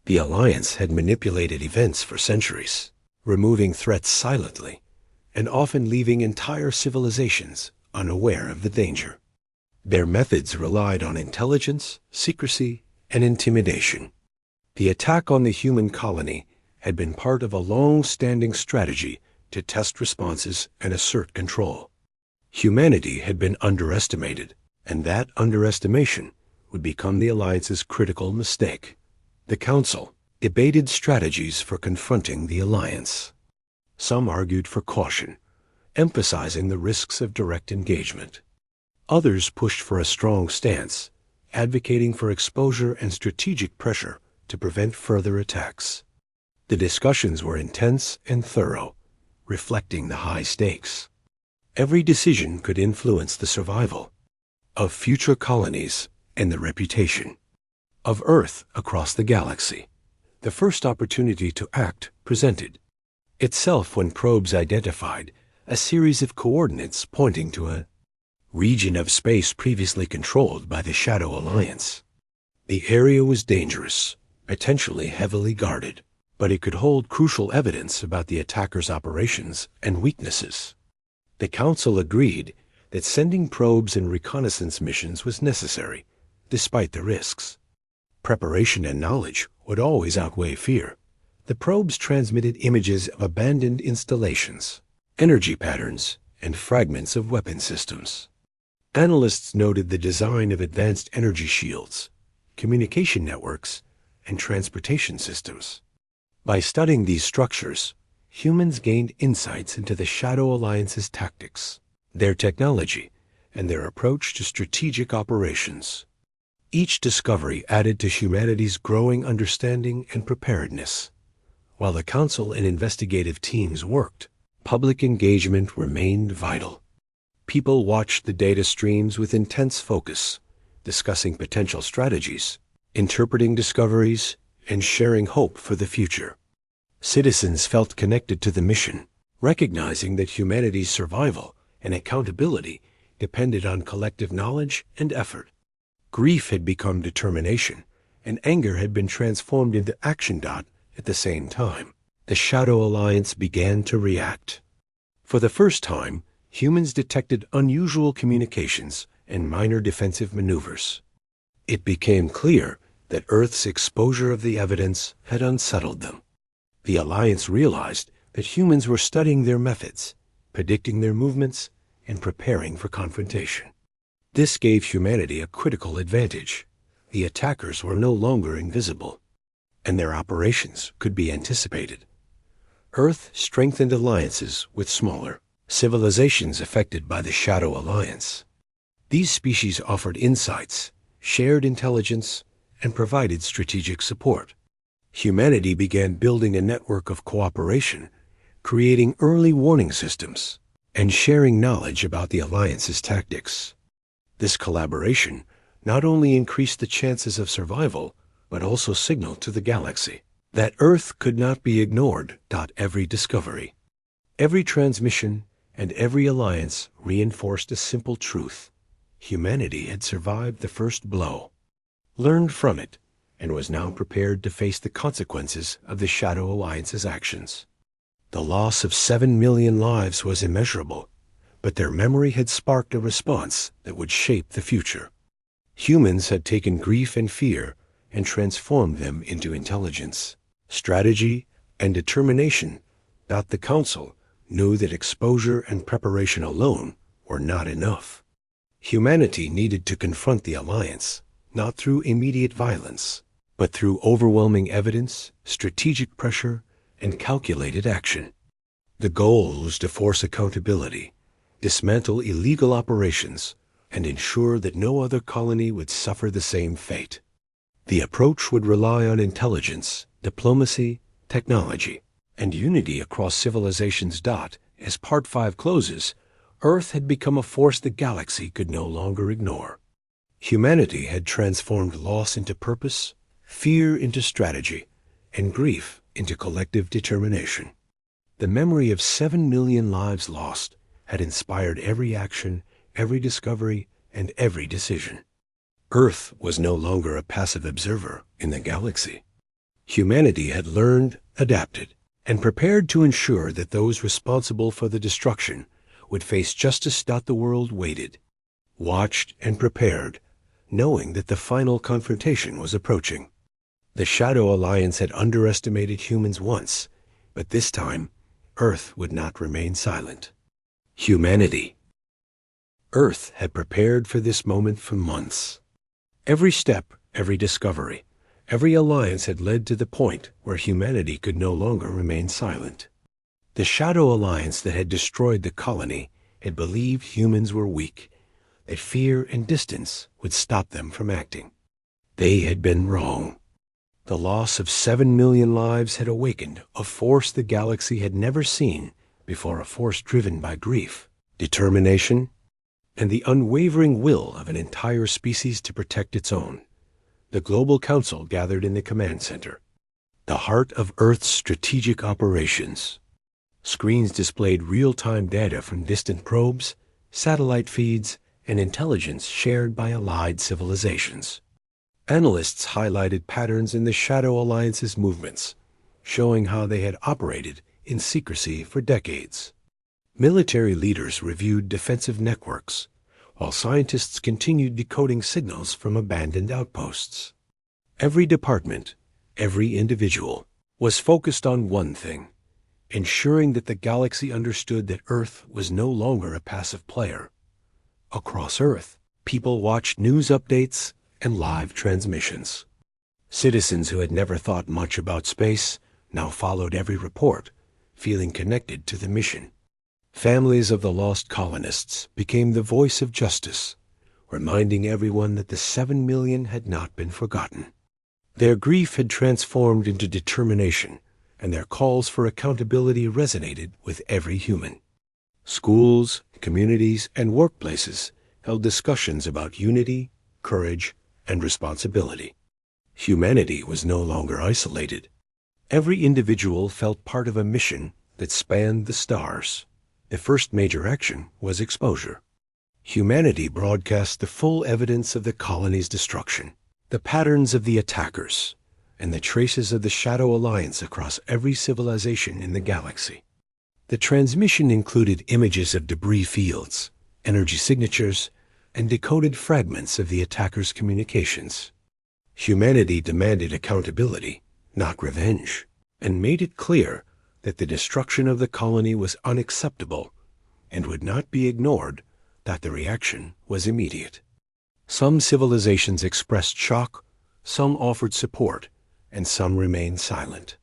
The Alliance had manipulated events for centuries, removing threats silently, and often leaving entire civilizations unaware of the danger. Their methods relied on intelligence, secrecy, and intimidation. The attack on the human colony had been part of a long-standing strategy to test responses and assert control. Humanity had been underestimated, and that underestimation would become the Alliance's critical mistake. The Council, debated strategies for confronting the alliance. Some argued for caution, emphasizing the risks of direct engagement. Others pushed for a strong stance, advocating for exposure and strategic pressure to prevent further attacks. The discussions were intense and thorough, reflecting the high stakes. Every decision could influence the survival of future colonies and the reputation of Earth across the galaxy. The first opportunity to act presented itself when probes identified a series of coordinates pointing to a region of space previously controlled by the Shadow Alliance. The area was dangerous, potentially heavily guarded, but it could hold crucial evidence about the attackers' operations and weaknesses. The Council agreed that sending probes and reconnaissance missions was necessary, despite the risks. Preparation and knowledge would always outweigh fear. The probes transmitted images of abandoned installations, energy patterns, and fragments of weapon systems. Analysts noted the design of advanced energy shields, communication networks, and transportation systems. By studying these structures, humans gained insights into the Shadow Alliance's tactics, their technology, and their approach to strategic operations. Each discovery added to humanity's growing understanding and preparedness. While the Council and investigative teams worked, public engagement remained vital. People watched the data streams with intense focus, discussing potential strategies, interpreting discoveries, and sharing hope for the future. Citizens felt connected to the mission, recognizing that humanity's survival and accountability depended on collective knowledge and effort. Grief had become determination, and anger had been transformed into action. At the same time, the Shadow Alliance began to react. For the first time, humans detected unusual communications and minor defensive maneuvers. It became clear that Earth's exposure of the evidence had unsettled them. The Alliance realized that humans were studying their methods, predicting their movements, and preparing for confrontation. This gave humanity a critical advantage. The attackers were no longer invisible, and their operations could be anticipated. Earth strengthened alliances with smaller civilizations affected by the Shadow Alliance. These species offered insights, shared intelligence, and provided strategic support. Humanity began building a network of cooperation, creating early warning systems, and sharing knowledge about the Alliance's tactics. This collaboration not only increased the chances of survival, but also signaled to the galaxy that Earth could not be ignored. Every discovery, every transmission, and every alliance reinforced a simple truth. Humanity had survived the first blow, learned from it, and was now prepared to face the consequences of the Shadow Alliance's actions. The loss of 7 million lives was immeasurable, but their memory had sparked a response that would shape the future. Humans had taken grief and fear and transformed them into intelligence, strategy, and determination. The Council knew that exposure and preparation alone were not enough. Humanity needed to confront the Alliance, not through immediate violence, but through overwhelming evidence, strategic pressure, and calculated action. The goal was to force accountability, dismantle illegal operations, and ensure that no other colony would suffer the same fate. The approach would rely on intelligence, diplomacy, technology, and unity across civilizations. As Part 5 closes, Earth had become a force the galaxy could no longer ignore. Humanity had transformed loss into purpose, fear into strategy, and grief into collective determination. The memory of 7 million lives lost had inspired every action, every discovery, and every decision. Earth was no longer a passive observer in the galaxy. Humanity had learned, adapted, and prepared to ensure that those responsible for the destruction would face justice. The world waited, watched, and prepared, knowing that the final confrontation was approaching. The Shadow Alliance had underestimated humans once, but this time, Earth would not remain silent. Humanity. Earth had prepared for this moment for months. Every step, every discovery, Every alliance had led to the point where humanity could no longer remain silent. The Shadow Alliance that had destroyed the colony had believed humans were weak, that fear and distance would stop them from acting. They had been wrong. The loss of 7 million lives had awakened a force the galaxy had never seen before, a force driven by grief, determination, and the unwavering will of an entire species to protect its own. The Global Council gathered in the command center, the heart of Earth's strategic operations. Screens displayed real-time data from distant probes, satellite feeds, and intelligence shared by allied civilizations. Analysts highlighted patterns in the Shadow Alliance's movements, showing how they had operated in secrecy for decades. Military leaders reviewed defensive networks, while scientists continued decoding signals from abandoned outposts. Every department, every individual, was focused on one thing: ensuring that the galaxy understood that Earth was no longer a passive player. Across Earth, people watched news updates and live transmissions. Citizens who had never thought much about space now followed every report, feeling connected to the mission. Families of the lost colonists became the voice of justice, reminding everyone that the 7 million had not been forgotten. Their grief had transformed into determination, and their calls for accountability resonated with every human. Schools, communities, and workplaces held discussions about unity, courage, and responsibility. Humanity was no longer isolated. Every individual felt part of a mission that spanned the stars. The first major action was exposure. Humanity broadcast the full evidence of the colony's destruction, the patterns of the attackers, and the traces of the Shadow Alliance across every civilization in the galaxy. The transmission included images of debris fields, energy signatures, and decoded fragments of the attackers' communications. Humanity demanded accountability, not revenge, and made it clear that the destruction of the colony was unacceptable and would not be ignored, that the reaction was immediate. Some civilizations expressed shock, some offered support, and some remained silent.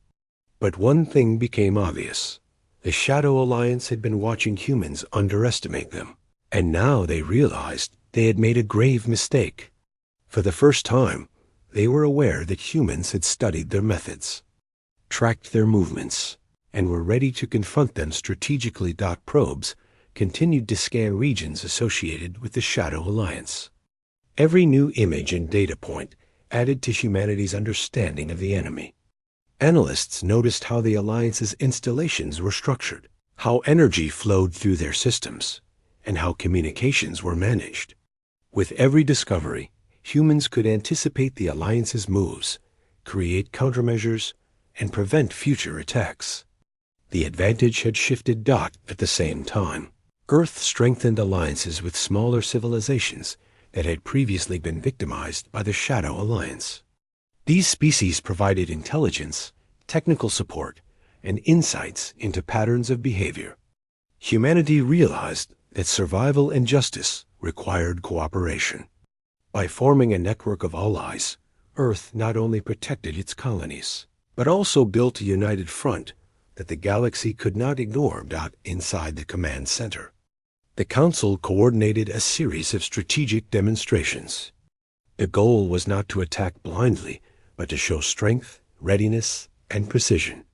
But one thing became obvious: the Shadow Alliance had been watching humans underestimate them, and now they realized they had made a grave mistake. For the first time, they were aware that humans had studied their methods, tracked their movements, and were ready to confront them strategically. Probes continued to scan regions associated with the Shadow Alliance. Every new image and data point added to humanity's understanding of the enemy. Analysts noticed how the Alliance's installations were structured, how energy flowed through their systems, and how communications were managed. With every discovery, humans could anticipate the Alliance's moves, create countermeasures, and prevent future attacks. The advantage had shifted. At the same time, Earth strengthened alliances with smaller civilizations that had previously been victimized by the Shadow Alliance. These species provided intelligence, technical support, and insights into patterns of behavior. Humanity realized that survival and justice required cooperation. By forming a network of allies, Earth not only protected its colonies, but also built a united front that the galaxy could not ignore. Inside the command center, the Council coordinated a series of strategic demonstrations. The goal was not to attack blindly, but to show strength, readiness, and precision.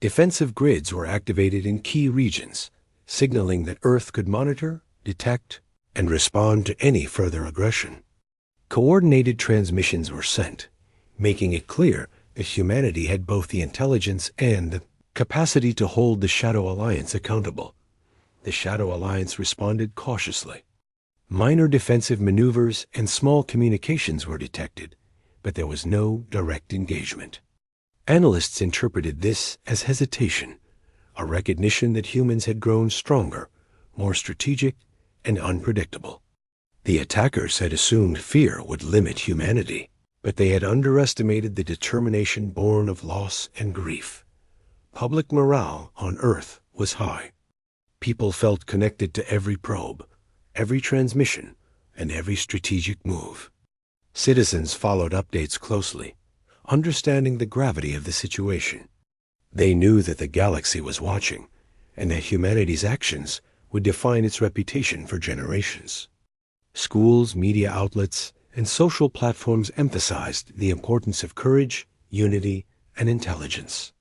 Defensive grids were activated in key regions, signaling that Earth could monitor, detect, and respond to any further aggression. Coordinated transmissions were sent, making it clear that humanity had both the intelligence and the capacity to hold the Shadow Alliance accountable. The Shadow Alliance responded cautiously. Minor defensive maneuvers and small communications were detected, but there was no direct engagement. Analysts interpreted this as hesitation, a recognition that humans had grown stronger, more strategic, and unpredictable. The attackers had assumed fear would limit humanity, but they had underestimated the determination born of loss and grief. Public morale on Earth was high. People felt connected to every probe, every transmission, and every strategic move. Citizens followed updates closely, understanding the gravity of the situation. They knew that the galaxy was watching, and that humanity's actions would define its reputation for generations. Schools, media outlets, and social platforms emphasized the importance of courage, unity, and intelligence.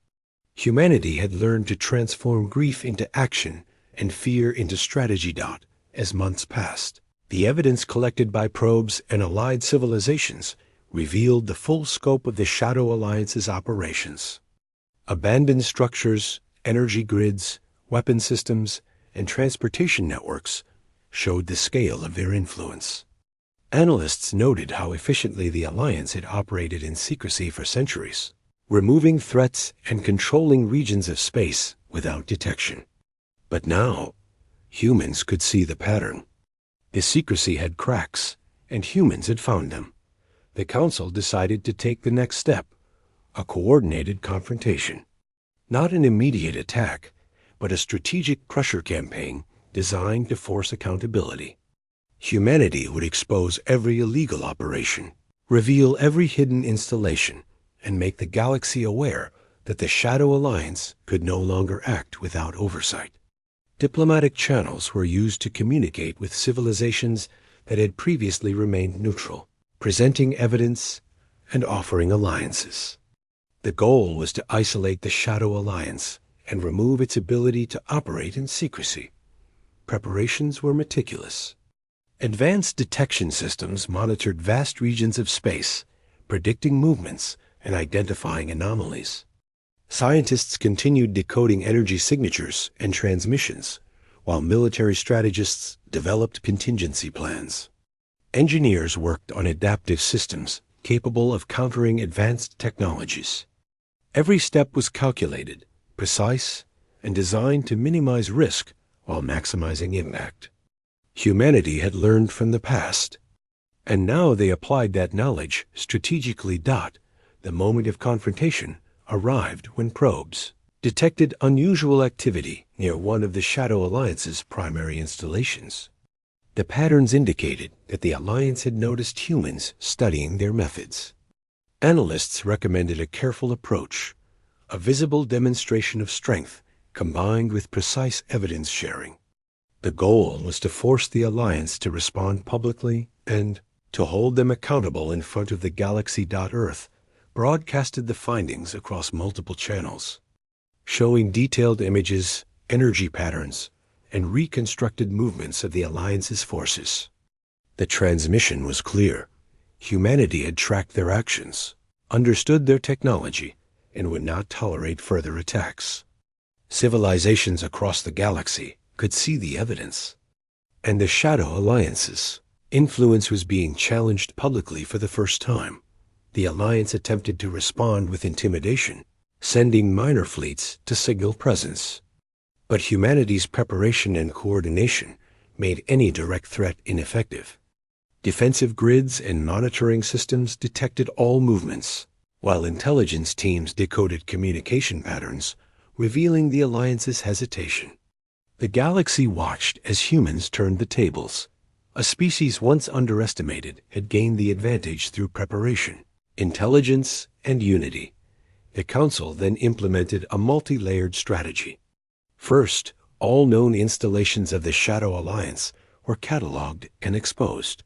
Humanity had learned to transform grief into action and fear into strategy. As months passed, the evidence collected by probes and allied civilizations revealed the full scope of the Shadow Alliance's operations. Abandoned structures, energy grids, weapon systems, and transportation networks showed the scale of their influence. Analysts noted how efficiently the Alliance had operated in secrecy for centuries, removing threats and controlling regions of space without detection. But now, humans could see the pattern. The secrecy had cracks, and humans had found them. The Council decided to take the next step, a coordinated confrontation. Not an immediate attack, but a strategic pressure campaign designed to force accountability. Humanity would expose every illegal operation, reveal every hidden installation, and make the galaxy aware that the Shadow Alliance could no longer act without oversight. Diplomatic channels were used to communicate with civilizations that had previously remained neutral, presenting evidence and offering alliances. The goal was to isolate the Shadow Alliance and remove its ability to operate in secrecy. Preparations were meticulous. Advanced detection systems monitored vast regions of space, predicting movements and identifying anomalies. Scientists continued decoding energy signatures and transmissions, while military strategists developed contingency plans. Engineers worked on adaptive systems capable of countering advanced technologies. Every step was calculated, precise, and designed to minimize risk while maximizing impact. Humanity had learned from the past, and now they applied that knowledge strategically. The moment of confrontation arrived when probes detected unusual activity near one of the Shadow Alliance's primary installations. The patterns indicated that the Alliance had noticed humans studying their methods. Analysts recommended a careful approach, a visible demonstration of strength combined with precise evidence sharing. The goal was to force the Alliance to respond publicly and to hold them accountable in front of the galaxy. Earth broadcasted the findings across multiple channels, showing detailed images, energy patterns, and reconstructed movements of the Alliance's forces. The transmission was clear. Humanity had tracked their actions, understood their technology, and would not tolerate further attacks. Civilizations across the galaxy could see the evidence, and the Shadow Alliance's influence was being challenged publicly for the first time. The Alliance attempted to respond with intimidation, sending minor fleets to signal presence. But humanity's preparation and coordination made any direct threat ineffective. Defensive grids and monitoring systems detected all movements, while intelligence teams decoded communication patterns, revealing the Alliance's hesitation. The galaxy watched as humans turned the tables. A species once underestimated had gained the advantage through preparation, intelligence, and unity. The Council then implemented a multi-layered strategy. First, all known installations of the Shadow Alliance were cataloged and exposed.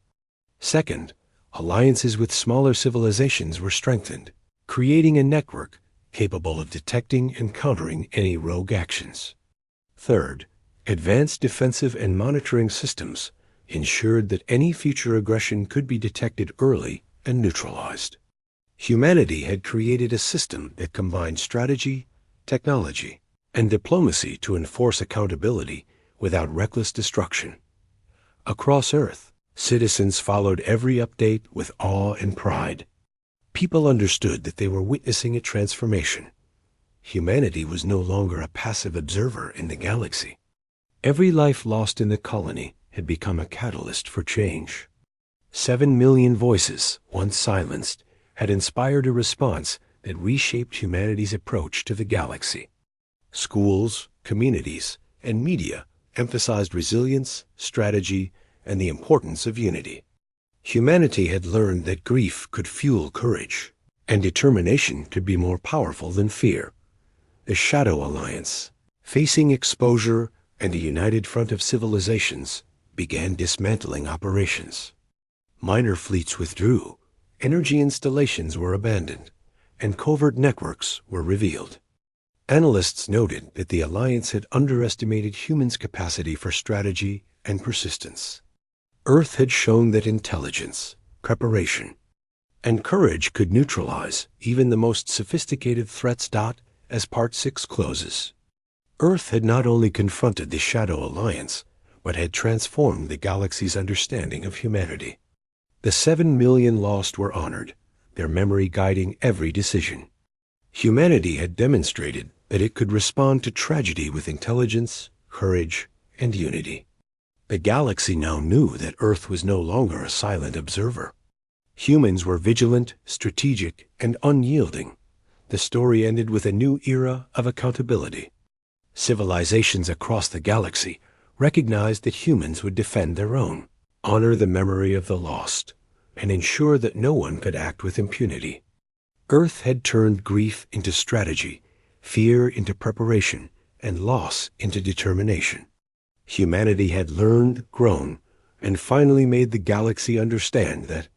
Second, alliances with smaller civilizations were strengthened, creating a network capable of detecting and countering any rogue actions. Third, advanced defensive and monitoring systems ensured that any future aggression could be detected early and neutralized. Humanity had created a system that combined strategy, technology, and diplomacy to enforce accountability without reckless destruction. Across Earth, citizens followed every update with awe and pride. People understood that they were witnessing a transformation. Humanity was no longer a passive observer in the galaxy. Every life lost in the colony had become a catalyst for change. 7 million voices, once silenced, had inspired a response that reshaped humanity's approach to the galaxy. Schools, communities, and media emphasized resilience, strategy, and the importance of unity. Humanity had learned that grief could fuel courage, and determination to be more powerful than fear. The Shadow Alliance, facing exposure and a united front of civilizations, began dismantling operations. Minor fleets withdrew, energy installations were abandoned, and covert networks were revealed. Analysts noted that the alliance had underestimated humans' capacity for strategy and persistence. Earth had shown that intelligence, preparation, and courage could neutralize even the most sophisticated threats. As Part 6 closes, Earth had not only confronted the Shadow Alliance, but had transformed the galaxy's understanding of humanity. The 7 million lost were honored, their memory guiding every decision. Humanity had demonstrated that it could respond to tragedy with intelligence, courage, and unity. The galaxy now knew that Earth was no longer a silent observer. Humans were vigilant, strategic, and unyielding. The story ended with a new era of accountability. Civilizations across the galaxy recognized that humans would defend their own, honor the memory of the lost, and ensure that no one could act with impunity. Earth had turned grief into strategy, fear into preparation, and loss into determination. Humanity had learned, grown, and finally made the galaxy understand that